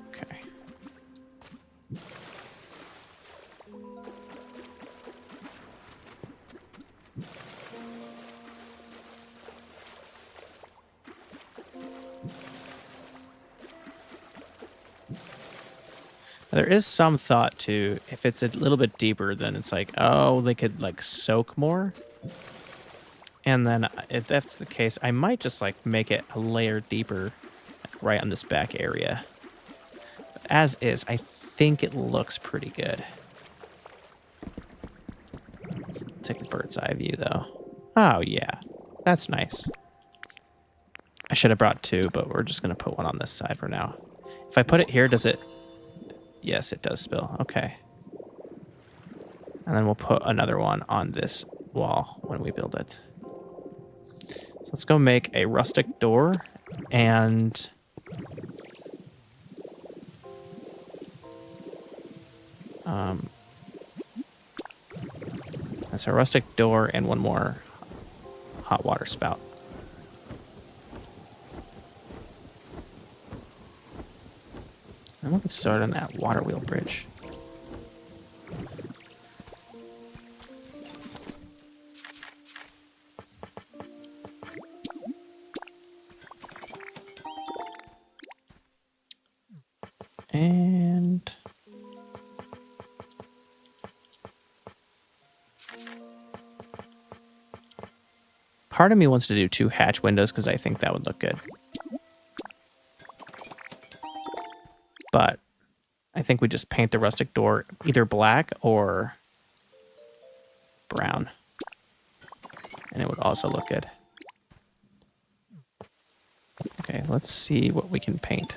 Okay. There is some thought to, if it's a little bit deeper, then it's like, oh, they could like soak more. And then if that's the case, I might just like make it a layer deeper, like right on this back area. But as is, I think it looks pretty good. Let's take a bird's eye view though. Oh yeah, that's nice. I should have brought two, but we're just gonna put one on this side for now. If I put it here, does it? Yes, it does spill. Okay. And then we'll put another one on this wall when we build it. So let's go make a rustic door and that's a rustic door and one more hot water spout. And we'll get started on that water wheel bridge. And part of me wants to do 2 hatch windows because I think that would look good. But I think we just paint the rustic door either black or brown. And it would also look good. Okay, let's see what we can paint.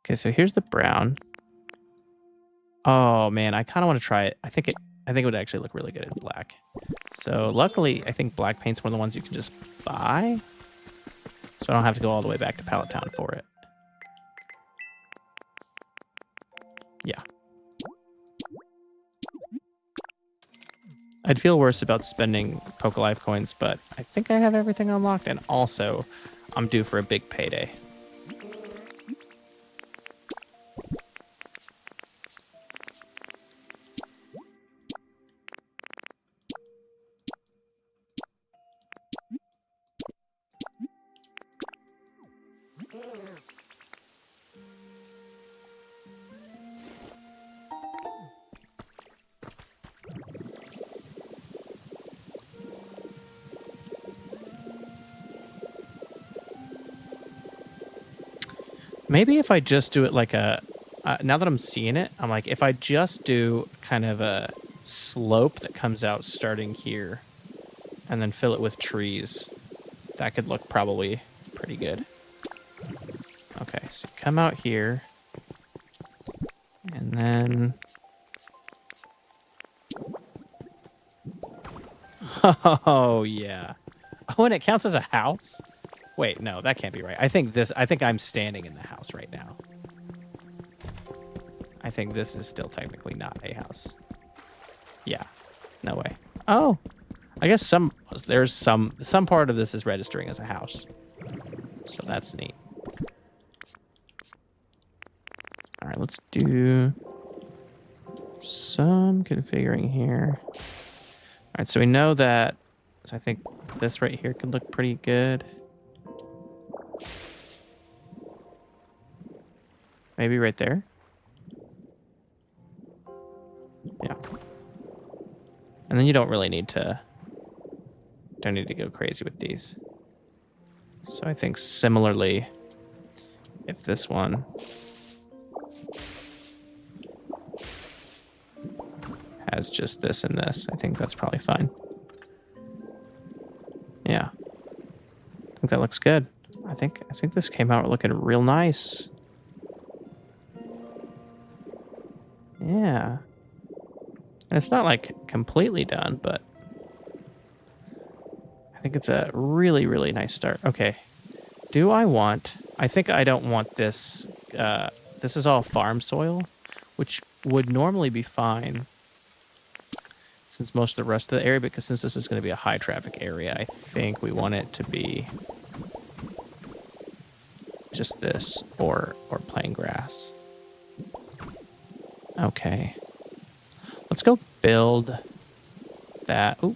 Okay, so here's the brown. Oh man, I kind of want to try it. I think it would actually look really good in black. So luckily, I think black paint's one of the ones you can just buy. So I don't have to go all the way back to Pallet Town for it. Yeah. I'd feel worse about spending Pokolife coins, but I think I have everything unlocked, and also I'm due for a big payday. Maybe if I just do it like a... now that I'm seeing it, I'm like, if I just do kind of a slope that comes out starting here and then fill it with trees, that could look probably pretty good. Okay, so come out here and then... Oh, yeah. Oh, and it counts as a house? Wait, no, that can't be right. I think I'm standing in the house right now. I think this is still technically not a house. Yeah, no way. Oh, I guess some part of this is registering as a house. So that's neat. All right, let's do some configuring here. All right, so we know that, so I think this right here could look pretty good. Maybe right there. Yeah. And then you don't really need to, don't need to go crazy with these. So I think similarly, if this one has just this and this, I think that's probably fine. Yeah. I think that looks good. I think this came out looking real nice. Yeah. And it's not like completely done, but I think it's a really, really nice start. Okay. I think I don't want this. This is all farm soil, which would normally be fine since most of the rest of the area, because since this is going to be a high traffic area, I think we want it to be just this or plain grass. Okay. Let's go build that. Ooh.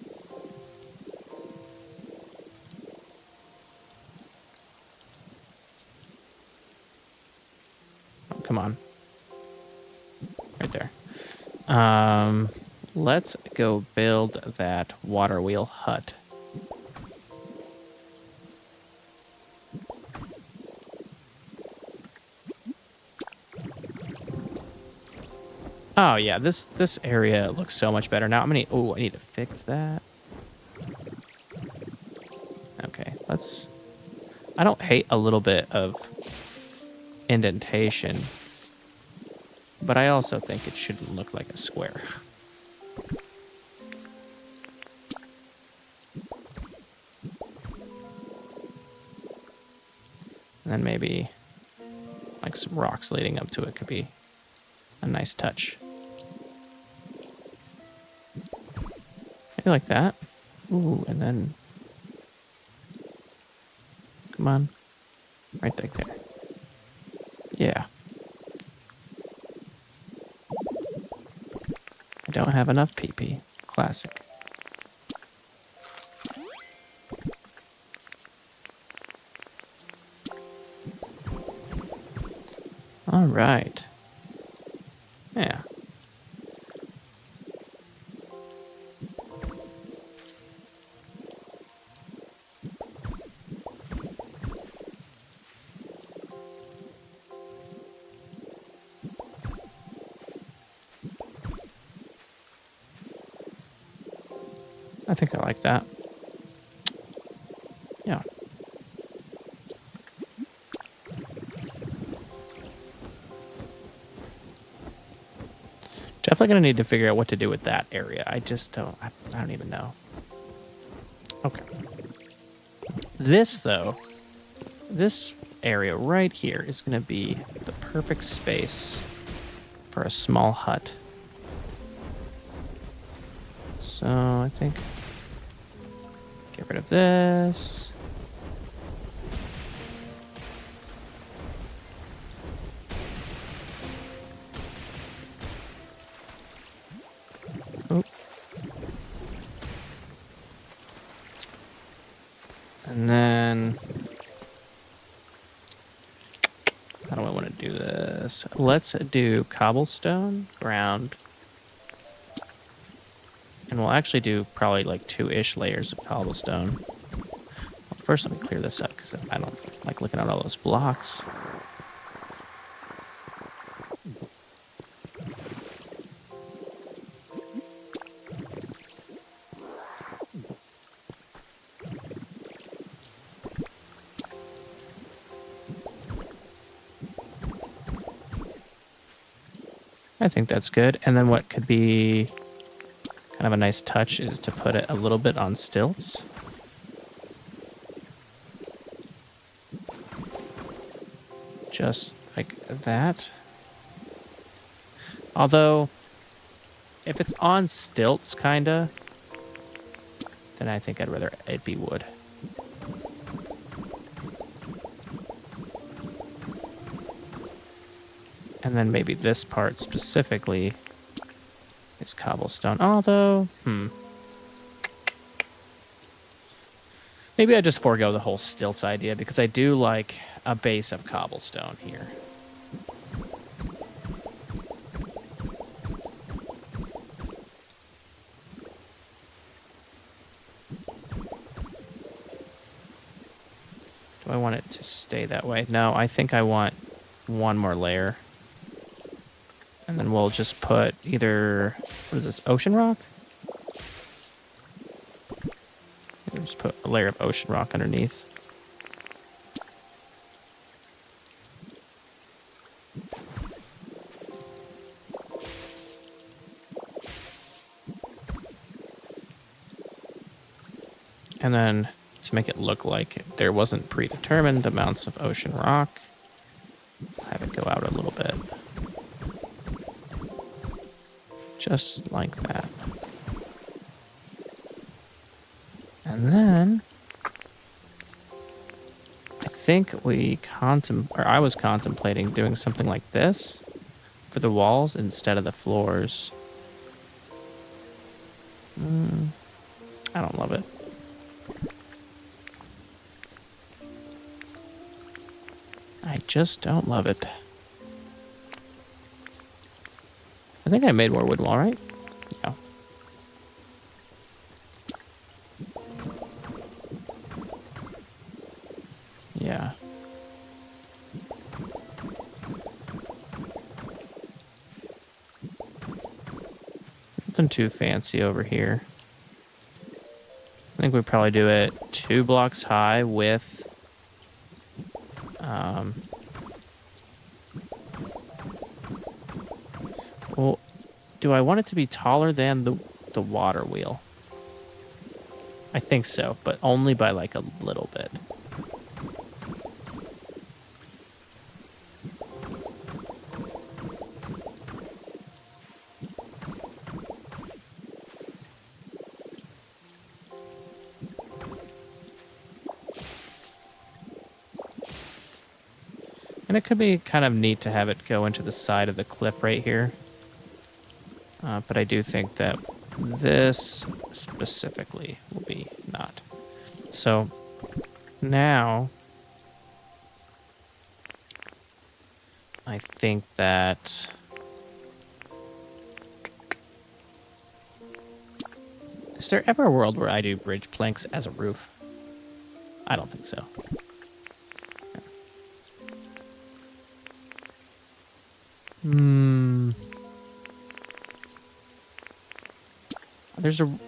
Oh, come on. Right there. Let's go build that water wheel hut. Oh yeah, this area looks so much better now. I need to fix that. Okay, I don't hate a little bit of indentation, but I also think it shouldn't look like a square. And then maybe like some rocks leading up to it could be a nice touch. Maybe like that. Ooh, and then come on. Right there. Yeah. I don't have enough PP. Classic. All right. Yeah. I think I like that. Yeah. Definitely gonna need to figure out what to do with that area. I don't even know. Okay. This area right here is gonna be the perfect space for a small hut. So I think get rid of this. Oh. And then how do I want to do this? Let's do cobblestone, ground. And we'll actually do probably like 2-ish layers of cobblestone. Well, first, let me clear this up because I don't like looking at all those blocks. I think that's good. And then what could be kind of a nice touch is to put it a little bit on stilts. Just like that. Although, if it's on stilts, kinda, then I think I'd rather it be wood. And then maybe this part specifically is cobblestone. Although, maybe I just forego the whole stilts idea because I do like a base of cobblestone here. Do I want it to stay that way? No, I think I want one more layer. And then we'll just put either, what is this, ocean rock? We'll just put a layer of ocean rock underneath. And then to make it look like there wasn't predetermined amounts of ocean rock, have it go out a little bit. Just like that. And then I think I was contemplating doing something like this for the walls instead of the floors. I don't love it. I just don't love it. I think I made more wood wall, right? Yeah. Yeah. Nothing too fancy over here. I think we probably do it 2 blocks high with well, do I want it to be taller than the water wheel? I think so, but only by like a little bit. And it could be kind of neat to have it go into the side of the cliff right here. But I do think that this specifically will be not. So now I think that is there ever a world where I do bridge planks as a roof? I don't think so.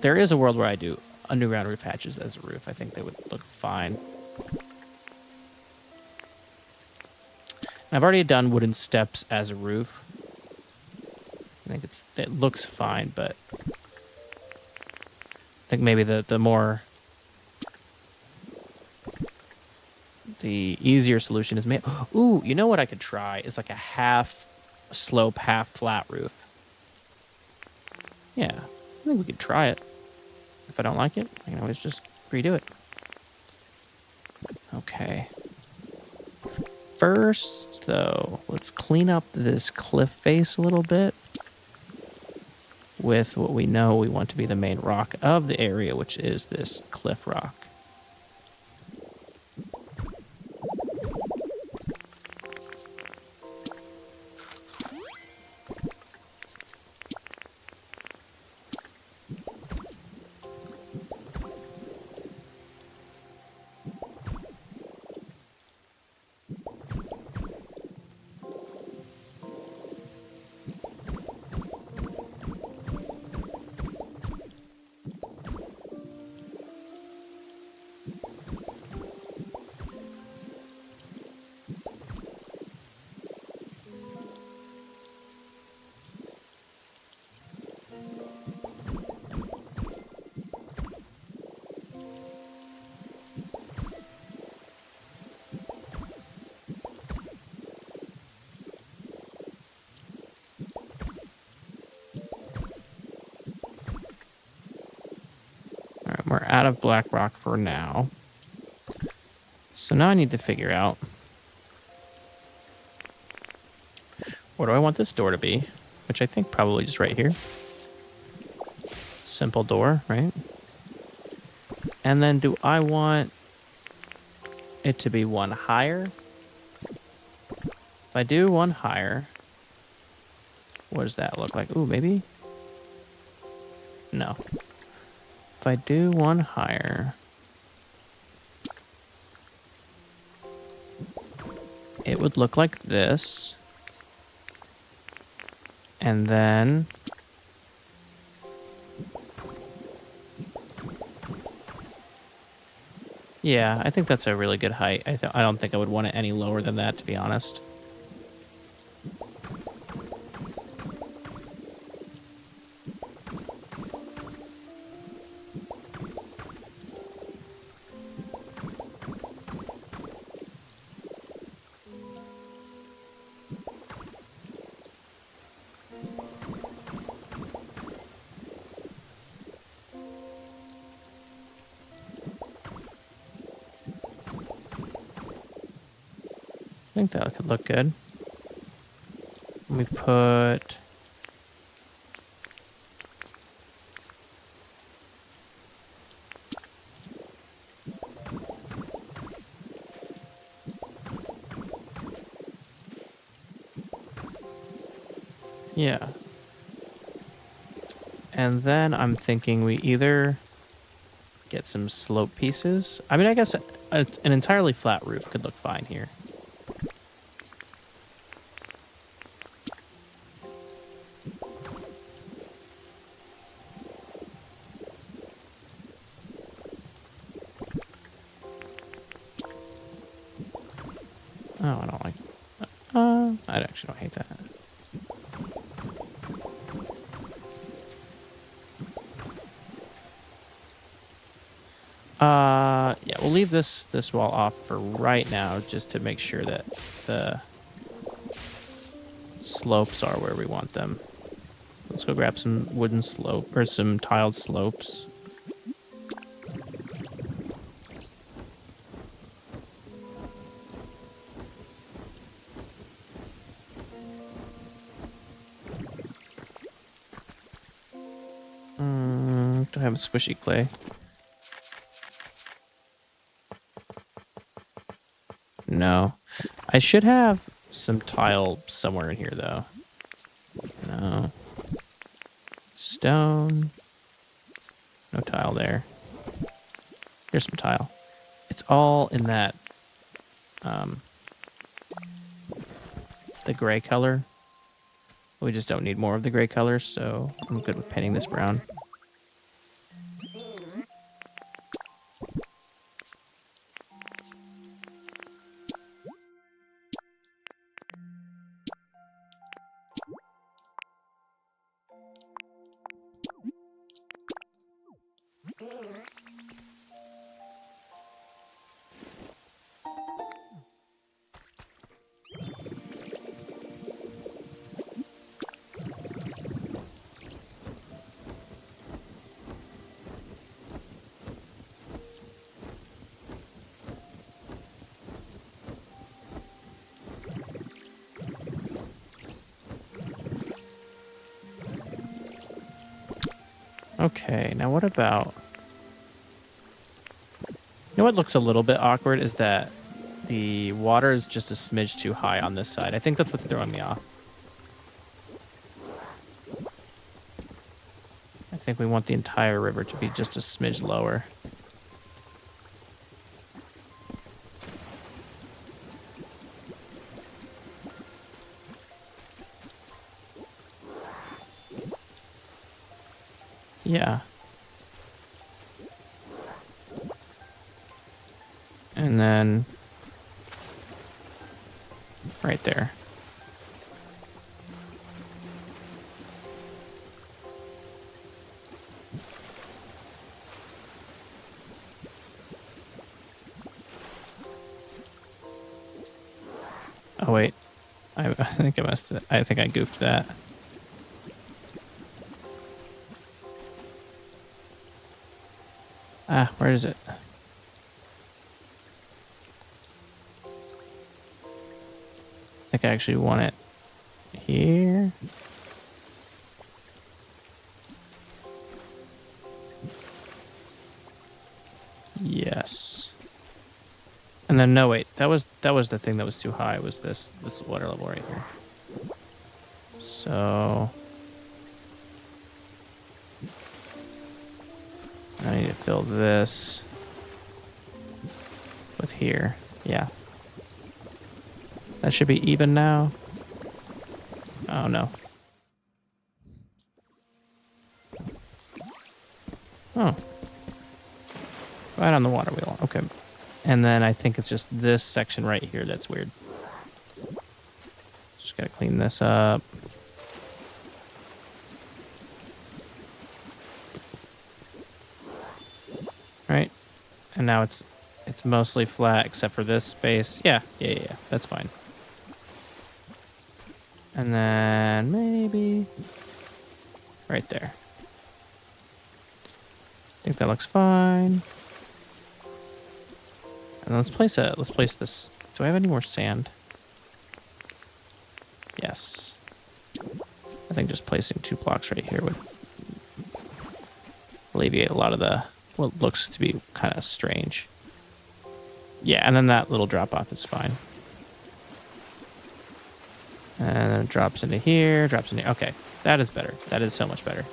There is a world where I do underground roof hatches as a roof. I think they would look fine. And I've already done wooden steps as a roof. I think it looks fine, but I think maybe the easier solution is maybe. Ooh, you know what I could try is like a half slope, half flat roof. Yeah, I think we could try it. If I don't like it, I can always just redo it. Okay. First, though, let's clean up this cliff face a little bit with what we know we want to be the main rock of the area, which is this cliff rock. We're out of black rock for now. So now I need to figure out, what do I want this door to be? Which I think probably just right here. Simple door, right? And then do I want it to be one higher? If I do one higher, what does that look like? Ooh, maybe? No. If I do one higher, it would look like this. And then yeah, I think that's a really good height. I don't think I would want it any lower than that, to be honest. think that could look good. We put... Yeah. And then I'm thinking we either get some slope pieces. I mean, I guess an entirely flat roof could look fine here. Oh, I don't like... I actually don't hate that. Yeah, we'll leave this wall off for right now, just to make sure that the slopes are where we want them. Let's go grab some wooden slope, or some tiled slopes. Do I have a squishy clay? No. I should have some tile somewhere in here, though. No. Stone. No tile there. Here's some tile. It's all in that, the gray color. We just don't need more of the gray color, so I'm good with painting this brown. Okay, now what about... You know what looks a little bit awkward is that the water is just a smidge too high on this side. I think that's what's throwing me off. I think we want the entire river to be just a smidge lower. Yeah. And then right there. Oh wait. I think I think I goofed that. Ah, where is it? I think I actually want it here. Yes. And then no, wait, that was the thing that was too high. Was this water level right here? So I need to fill this with here. Yeah. That should be even now. Oh, no. Oh. Right on the water wheel. Okay. And then I think it's just this section right here that's weird. Just gotta clean this up. Right. And now it's mostly flat except for this space. Yeah. That's fine. And then maybe right there. I think that looks fine. And let's place this. Do I have any more sand? Yes. I think just placing 2 blocks right here would alleviate a lot of the what looks to be kind of strange. Yeah, and then that little drop off is fine. And then it drops into here, drops into here. Okay, that is better. That is so much better.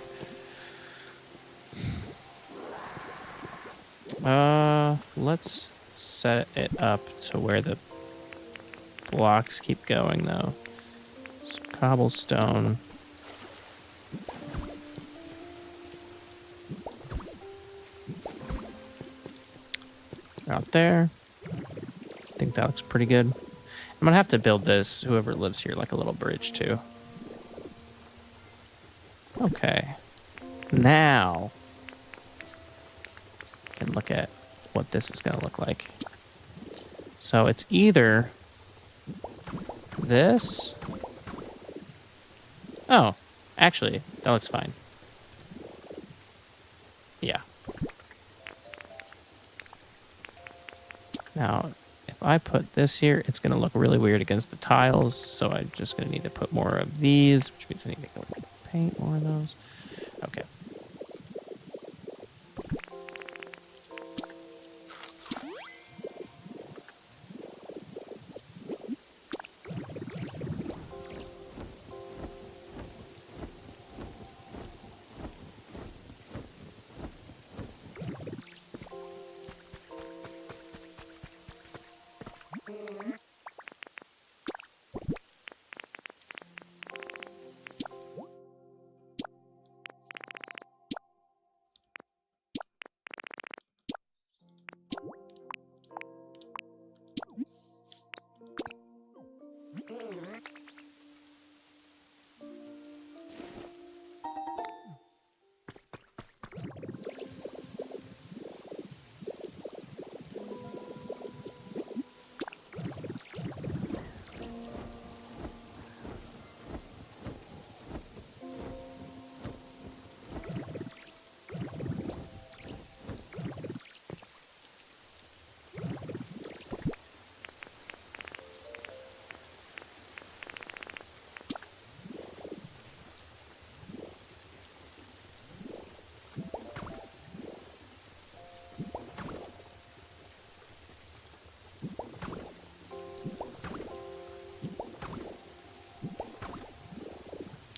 Let's set it up to where the blocks keep going, though. So cobblestone. Out there. I think that looks pretty good. I'm gonna have to build this, whoever lives here, like a little bridge, too. Okay. Now, I can look at what this is gonna look like. So it's either this. Oh, actually, that looks fine. Yeah. Now, if I put this here, it's going to look really weird against the tiles, so I'm just going to need to put more of these, which means I need to go paint more of those. Okay.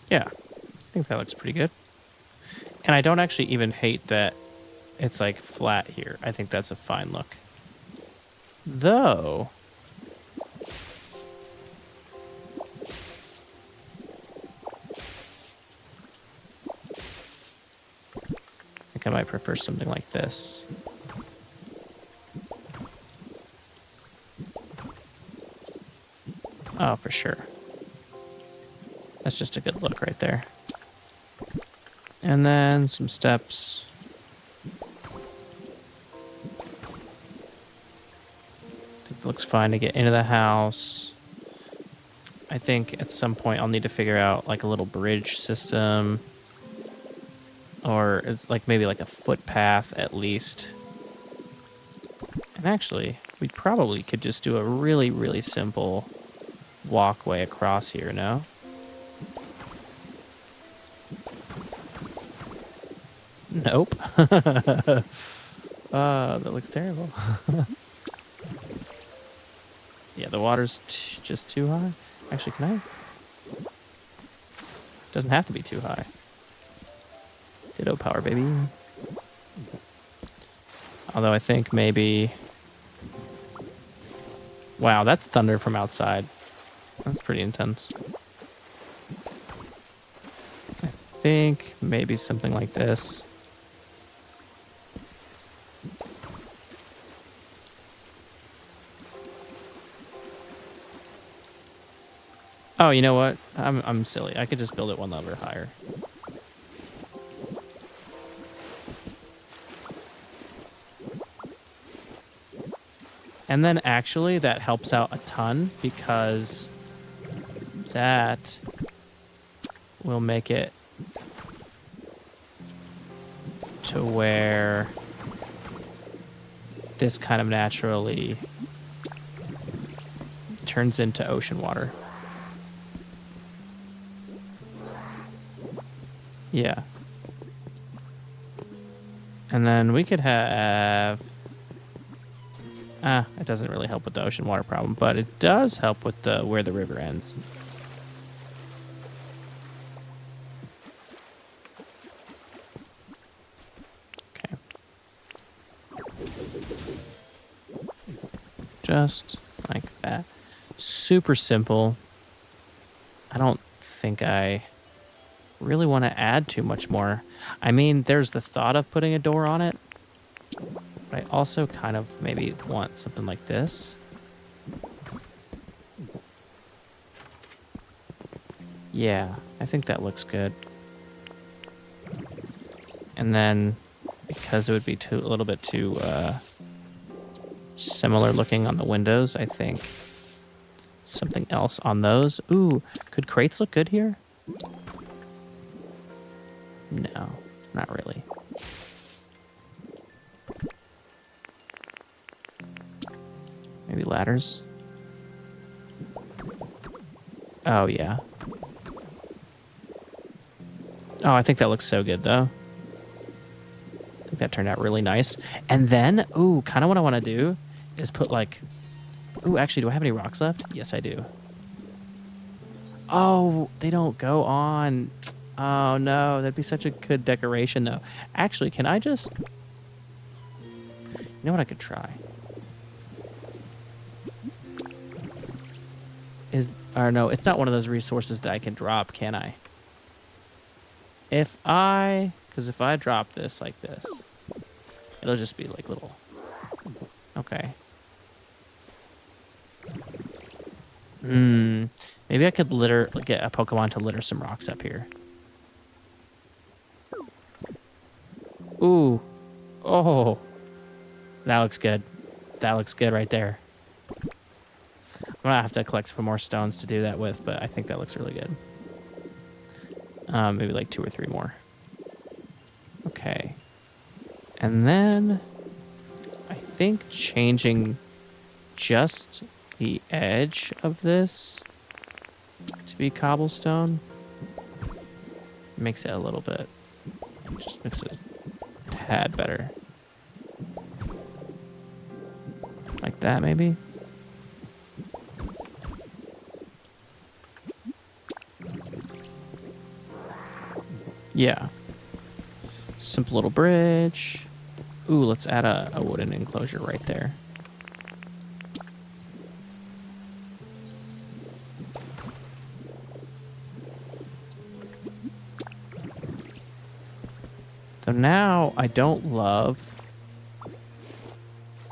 Yeah, I think that looks pretty good. And I don't actually even hate that it's like flat here. I think that's a fine look. Though, I think I might prefer something like this. Oh, for sure. That's just a good look right there. And then some steps. I think it looks fine to get into the house. I think at some point I'll need to figure out like a little bridge system. Or it's like maybe like a footpath at least. And actually, we probably could just do a really, really simple walkway across here, no? Nope. That looks terrible. Yeah, the water's just too high. Actually, can I? Doesn't have to be too high. Ditto power, baby. Although I think maybe... Wow, that's thunder from outside. That's pretty intense. I think maybe something like this. Oh, you know what? I'm silly. I could just build it one level higher. And then actually that helps out a ton because that will make it to where this kind of naturally turns into ocean water. Yeah. And then we could have... it doesn't really help with the ocean water problem, but it does help with the where the river ends. Okay. Just like that. Super simple. I don't think I really want to add too much more. I mean, there's the thought of putting a door on it, but I also kind of maybe want something like this. Yeah, I think that looks good. And then, because it would be a little bit too similar looking on the windows, I think something else on those. Ooh, could crates look good here? No, not really. Maybe ladders? Oh, yeah. Oh, I think that looks so good, though. I think that turned out really nice. And then, ooh, kind of what I want to do is put like... Ooh, actually, do I have any rocks left? Yes, I do. Oh, they don't go on. Oh, no. That'd be such a good decoration, though. Actually, can I just... You know what I could try? Or no, it's not one of those resources that I can drop, can I? Because if I drop this like this, it'll just be like little... Okay. Maybe I could get a Pokemon to litter some rocks up here. Ooh. Oh. That looks good. That looks good right there. I'm gonna have to collect some more stones to do that with, but I think that looks really good. Maybe like 2 or 3 more. Okay. And then I think changing just the edge of this to be cobblestone makes it a little bit, just makes it a tad better. Like that, maybe? Yeah. Simple little bridge. Ooh, let's add a wooden enclosure right there. So now I don't love...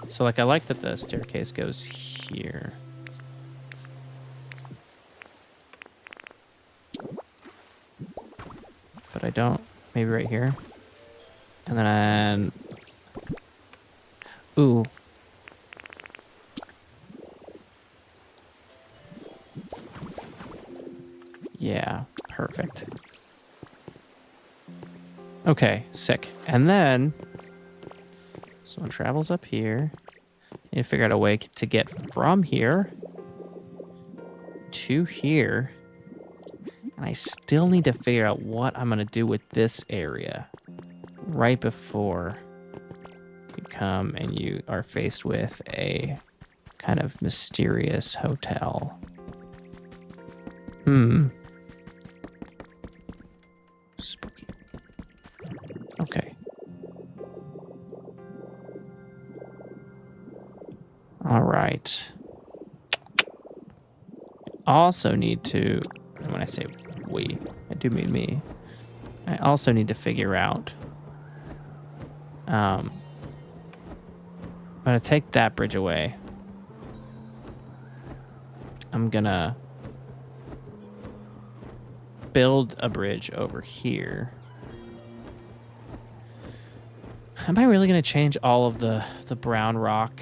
So like I like that the staircase goes here. But I don't... Maybe right here. And then... Ooh. Yeah, perfect. Okay, sick. And then... Someone travels up here. Need to figure out a way to get from here to here. And I still need to figure out what I'm going to do with this area right before you come and you are faced with a kind of mysterious hotel. Spooky. Okay. All right. Also need to, and when I say we, I do mean me. I also need to figure out, I'm going to take that bridge away. I'm going to build a bridge over here. Am I really going to change all of the brown rock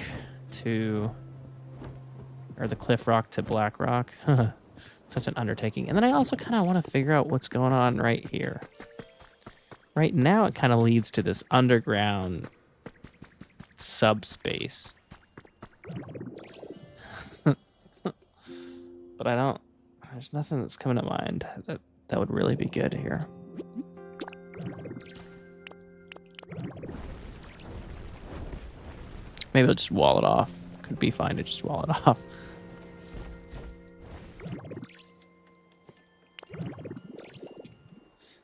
to, or the cliff rock to black rock? Such an undertaking. And then I also kind of want to figure out what's going on right here. Right now it kind of leads to this underground subspace. But I don't, there's nothing that's coming to mind that would really be good here. Maybe I'll just wall it off. Could be fine to just wall it off.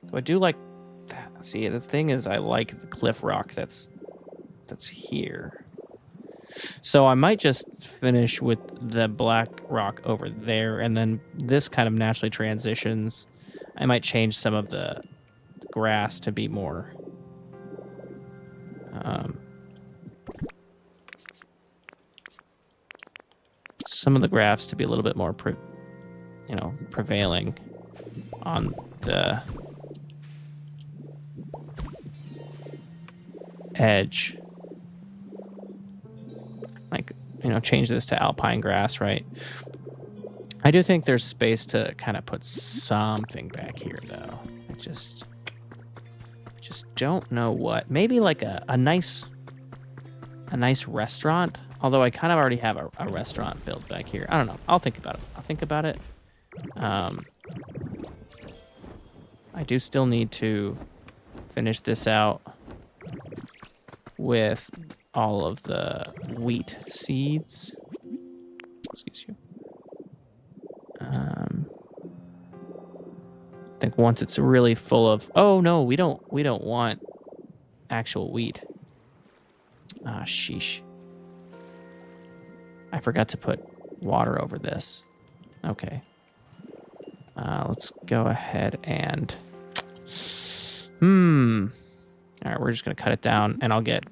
So I do like that. See, the thing is, I like the cliff rock that's here. So I might just finish with the black rock over there, and then this kind of naturally transitions. I might change some of the grass to be more some of the graphs to be a little bit more prevailing on the edge. Like, change this to alpine grass, right? I do think there's space to kind of put something back here, though. I just don't know what. Maybe like a nice restaurant. Although I kind of already have a restaurant built back here. I don't know. I'll think about it. I do still need to finish this out with all of the wheat seeds. Excuse you. I think once it's really full of... Oh, no, we don't want actual wheat. Ah, sheesh. I forgot to put water over this. Okay. Let's go ahead and... All right, we're just going to cut it down, and I'll get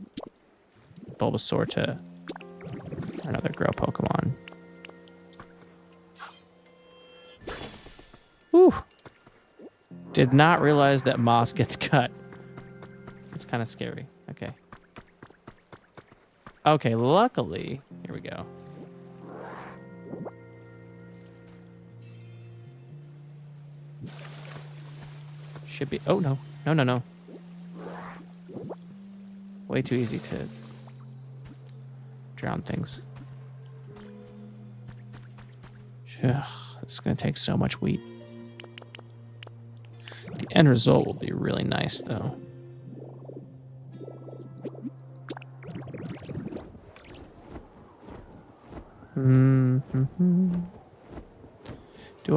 Bulbasaur to another grow Pokemon. Whew. Did not realize that moss gets cut. It's kind of scary. Okay. Okay, luckily... Here we go. Should be... Oh, no. No. Way too easy to drown things. Ugh, it's going to take so much wheat. The end result will be really nice, though. Do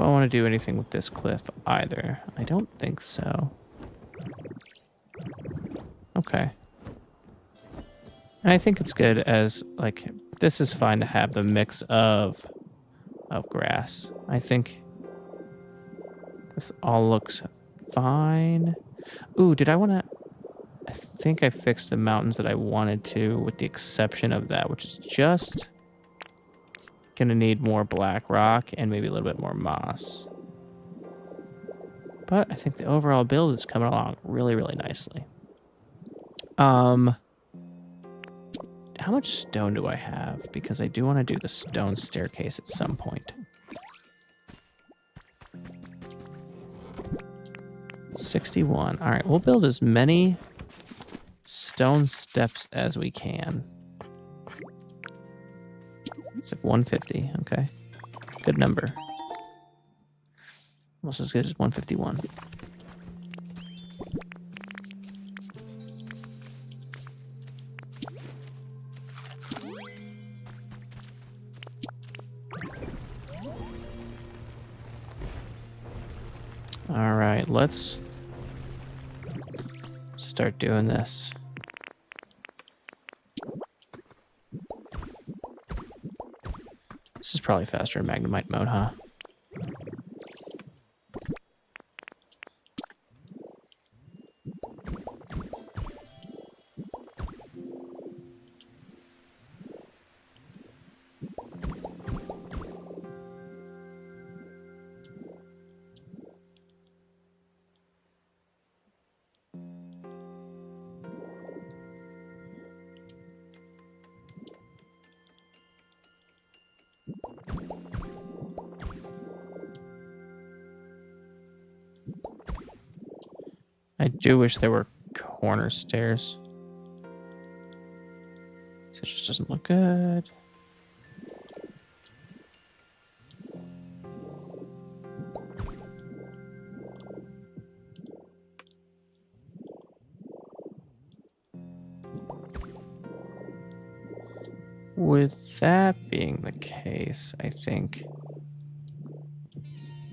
I want to do anything with this cliff either? I don't think so. Okay. And I think it's good as, like, this is fine to have the mix of grass. I think this all looks fine. Ooh, did I want to... I think I fixed the mountains that I wanted to, with the exception of that, which is just gonna need more black rock and maybe a little bit more moss. But I think the overall build is coming along really, really nicely. How much stone do I have? Because I do want to do the stone staircase at some point. 61. All right, we'll build as many stone steps as we can. It's like 150. Okay. Good number. Almost as good as 151. All right, let's start doing this. This is probably faster in Magnemite mode, huh? I do wish there were corner stairs. So it just doesn't look good. With that being the case, I think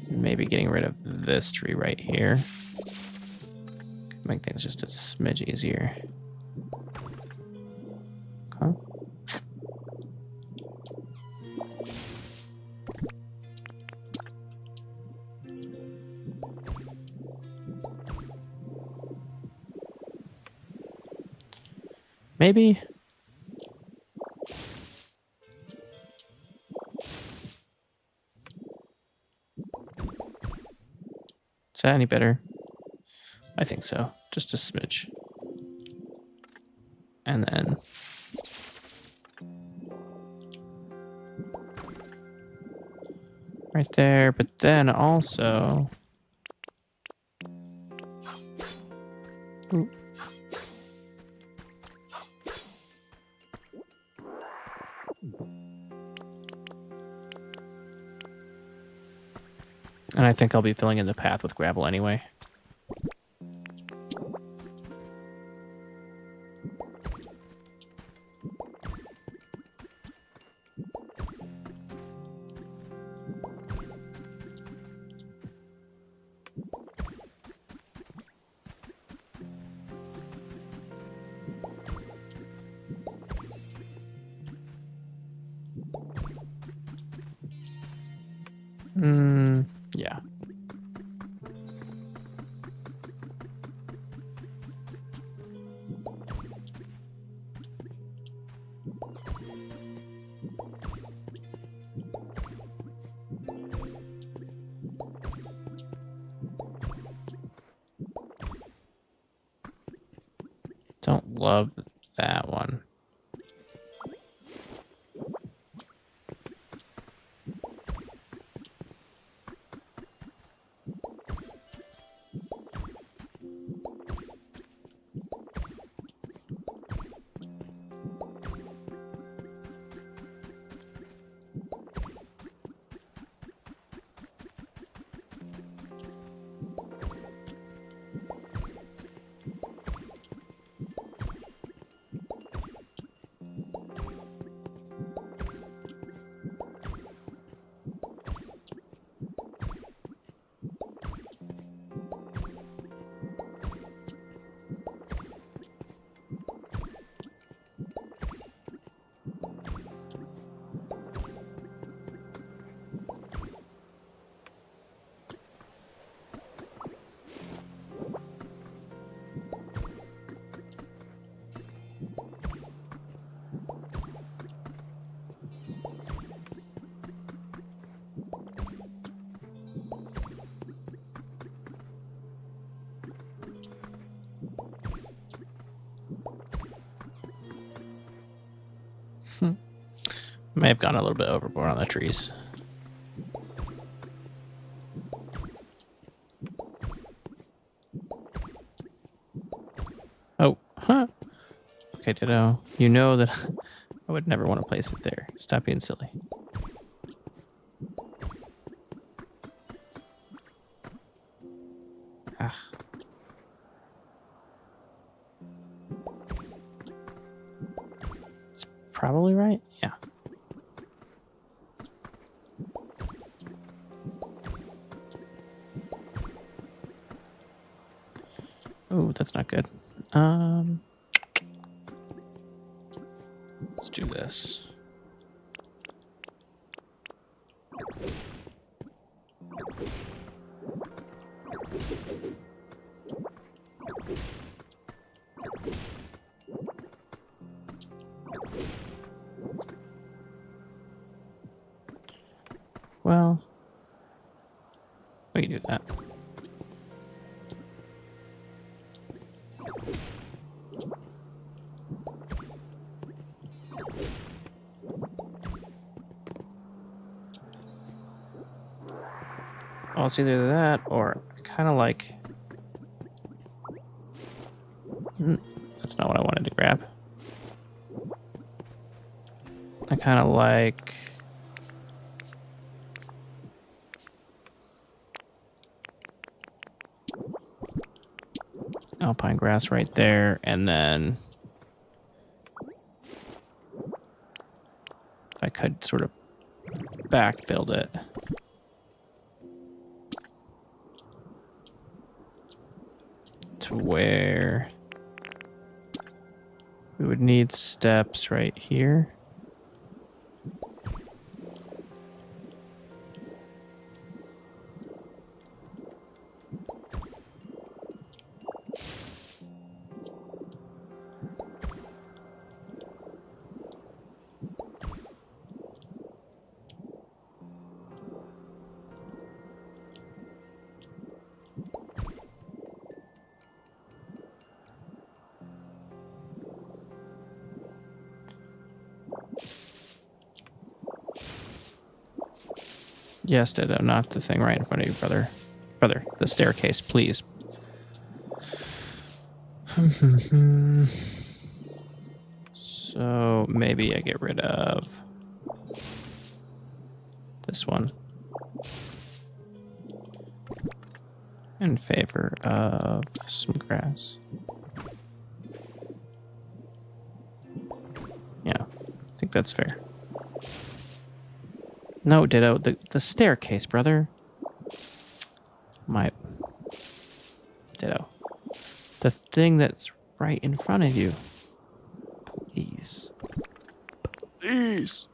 maybe getting rid of this tree right here could make things just a smidge easier. Okay. Maybe. Is that any better? I think so. Just a smidge. And then right there, but then also ooh. And I think I'll be filling in the path with gravel anyway. Yeah. Don't love that one. May have gone a little bit overboard on the trees. Oh, huh. Okay, Ditto. You know that I would never want to place it there. Stop being silly. Ah. It's probably right. Yeah. Oh, that's not good. Let's do this. Well, we can do that. Well, it's either that or kind of like... That's not what I wanted to grab. I kind of like... alpine grass right there, and then If I could sort of back build it. To where we would need steps right here. Yes, Ditto, not the thing right in front of you, brother. Brother, the staircase, please. So maybe I get rid of this one in favor of some grass. Yeah, I think that's fair. No, Ditto, the staircase, brother. My Ditto. The thing that's right in front of you. Please. Please.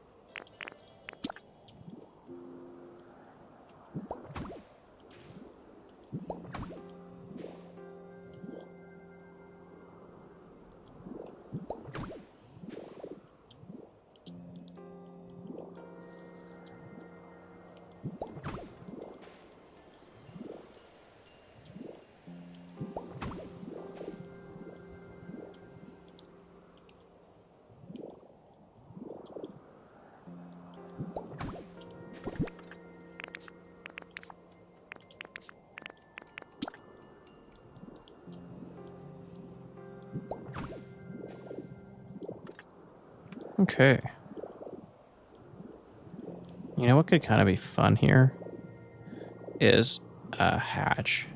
Okay. You know what could kind of be fun here is a hatch.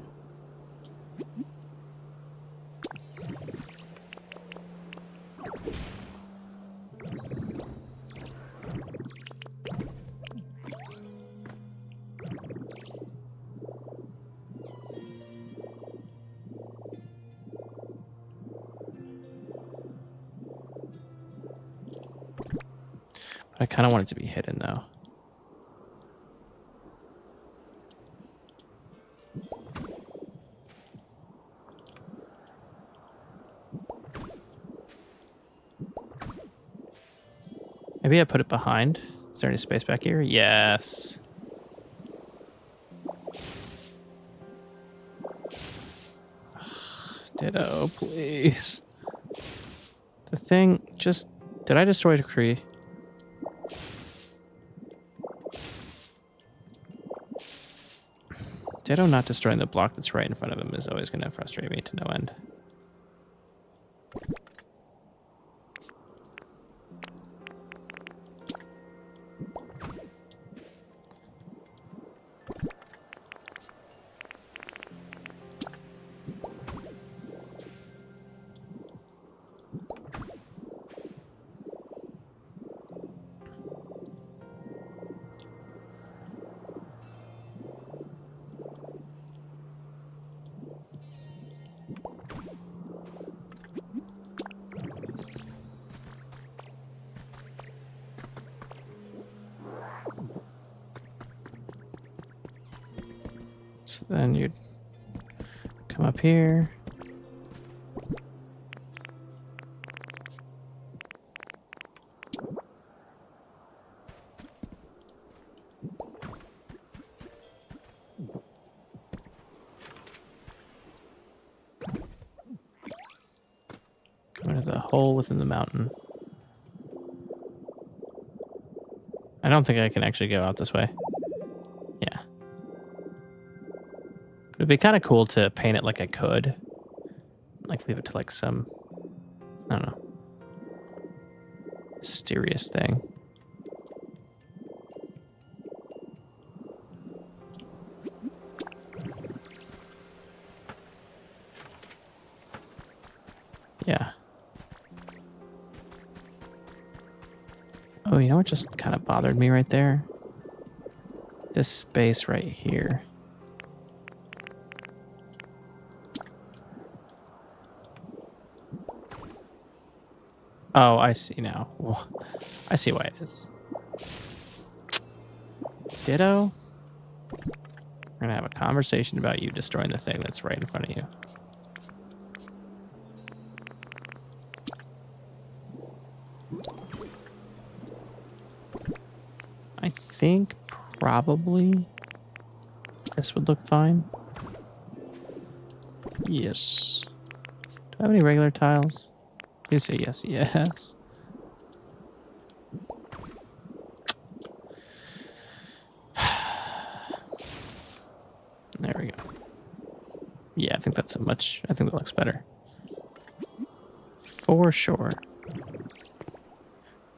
But I kind of want it to be hidden though. Maybe I put it behind. Is there any space back here? Yes. Ditto, please. The thing just... Did I destroy the tree? Ditto not destroying the block that's right in front of him is always going to frustrate me to no end. So then you'd come up here. Come into the hole within the mountain. I don't think I can actually go out this way. Yeah. It'd be kind of cool to paint it like I could. Like leave it to like some, I don't know, mysterious thing. Yeah. Oh, you know what just kind of bothered me right there? This space right here. Oh, I see now. Well, I see why it is. Ditto. We're gonna have a conversation about you destroying the thing that's right in front of you. I think probably this would look fine. Yes. Do I have any regular tiles? Please say yes, yes. There we go. Yeah, I think that's a much, I think that looks better. For sure.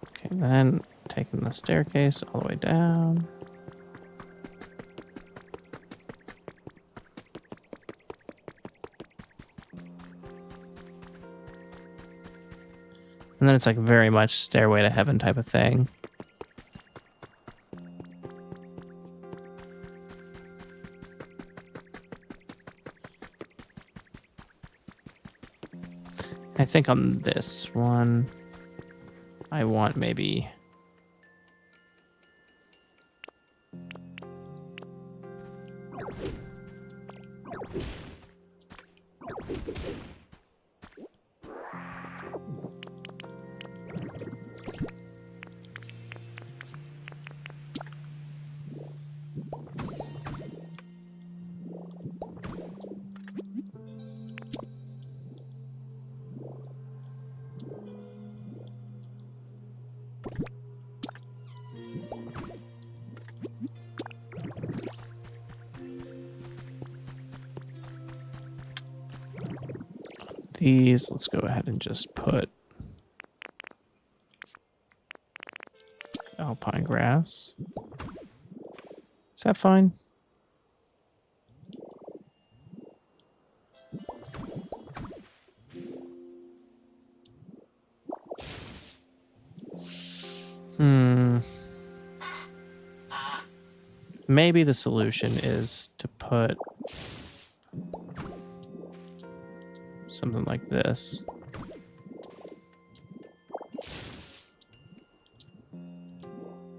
Okay, then taking the staircase all the way down. And then it's like very much Stairway to Heaven type of thing. I think on this one, I want maybe... these, let's go ahead and just put alpine grass. Is that fine? Maybe the solution is to put something like this.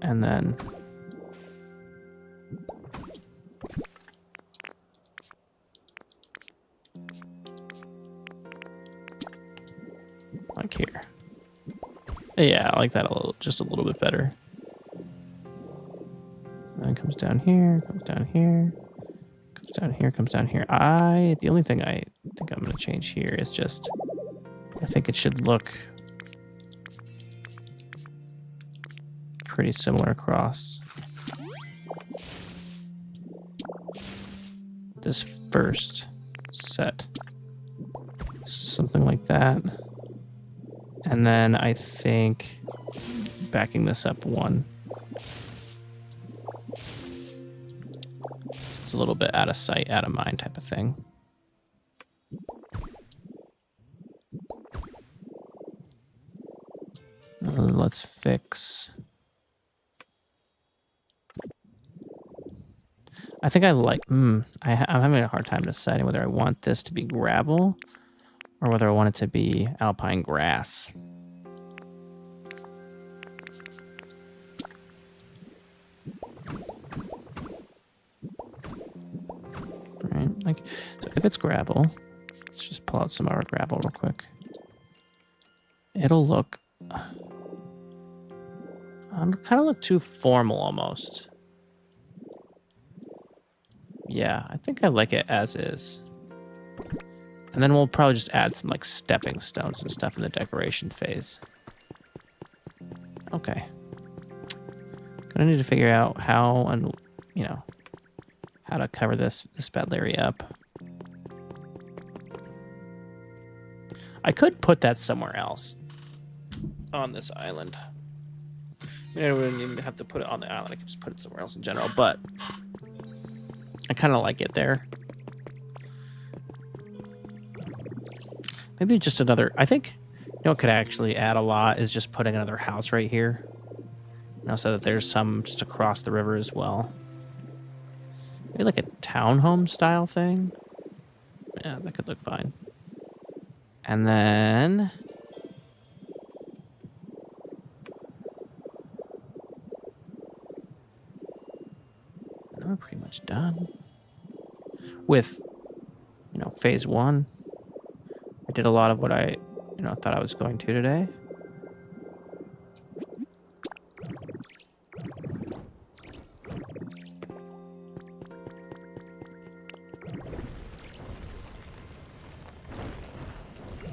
And then like here. Yeah, I like that a little, just a little bit better. And then comes down here, comes down here, comes down here, comes down here. The only thing I think I'm going to change here is just, I think it should look pretty similar across this first set. Something like that. And then I think backing this up one. It's a little bit out of sight, out of mind type of thing. Let's fix. I think I like, I'm having a hard time deciding whether I want this to be gravel or whether I want it to be alpine grass. Right, like, so if it's gravel, let's just pull out some of our gravel real quick. It'll look, kind of look too formal almost. Yeah, I think I like it as is. And then we'll probably just add some like stepping stones and stuff in the decoration phase. Okay. Gonna need to figure out how and, you know, how to cover this bad area up. I could put that somewhere else on this island. I mean, I wouldn't even have to put it on the island. I could just put it somewhere else in general, but I kind of like it there. Maybe just another, I think, you know what could actually add a lot is just putting another house right here. And also that there's some just across the river as well. Maybe like a townhome style thing. Yeah, that could look fine. And then we're pretty much done with, phase 1. I did a lot of what I, thought I was going to today.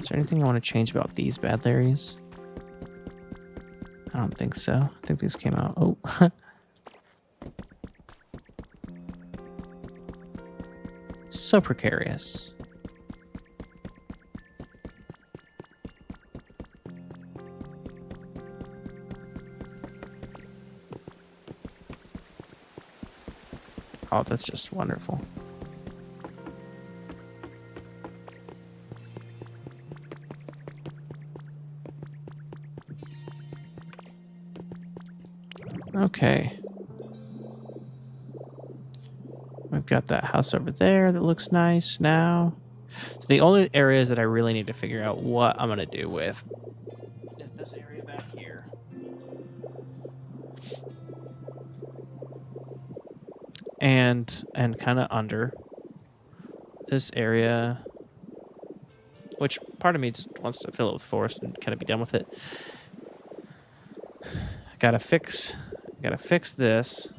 Is there anything I want to change about these bad Larrys? I don't think so. I think these came out. Oh. So precarious. Oh, that's just wonderful. Okay. We've got that house over there that looks nice now. So the only areas that I really need to figure out what I'm going to do with is this area back here. And kind of under this area, which part of me just wants to fill it with forest and kind of be done with it. I gotta fix this.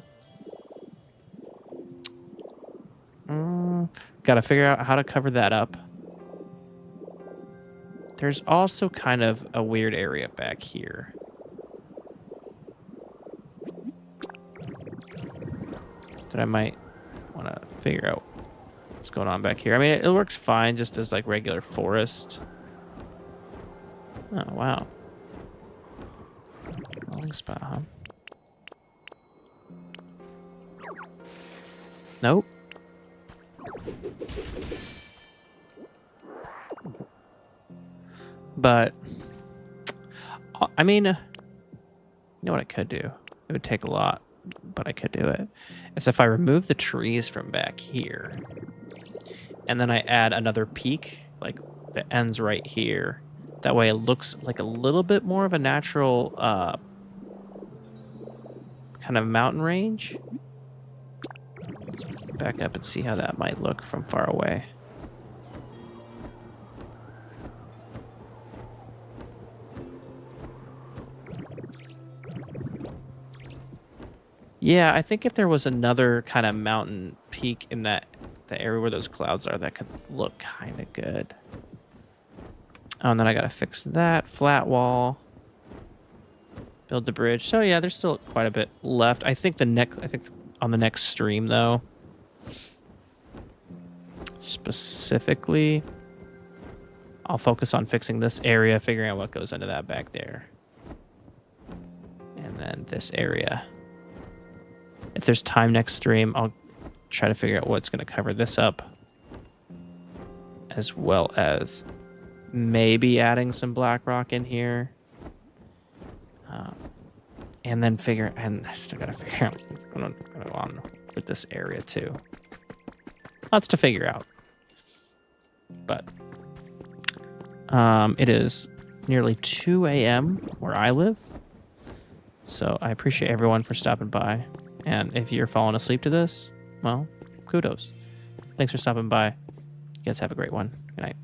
Gotta figure out how to cover that up. There's also kind of a weird area back here. That I might want to figure out what's going on back here. I mean, it works fine just as like regular forest. Oh, wow. Rolling spot, huh? Nope. But, I mean, you know what I could do? It would take a lot, but I could do it. Is if I remove the trees from back here, and then I add another peak, like, that ends right here. That way it looks like a little bit more of a natural kind of mountain range. Let's back up and see how that might look from far away. Yeah, I think if there was another kind of mountain peak in the area where those clouds are, that could look kind of good. Oh, and then I gotta fix that flat wall. Build the bridge. So yeah, there's still quite a bit left. I think on the next stream though, specifically, I'll focus on fixing this area, figuring out what goes into that back there, and then this area. If there's time next stream, I'll try to figure out what's going to cover this up, as well as maybe adding some black rock in here, and then I still got to figure out what's going on with this area too. Lots to figure out, but it is nearly 2 a.m. where I live, so I appreciate everyone for stopping by. And if you're falling asleep to this, well, kudos. Thanks for stopping by. You guys have a great one. Good night.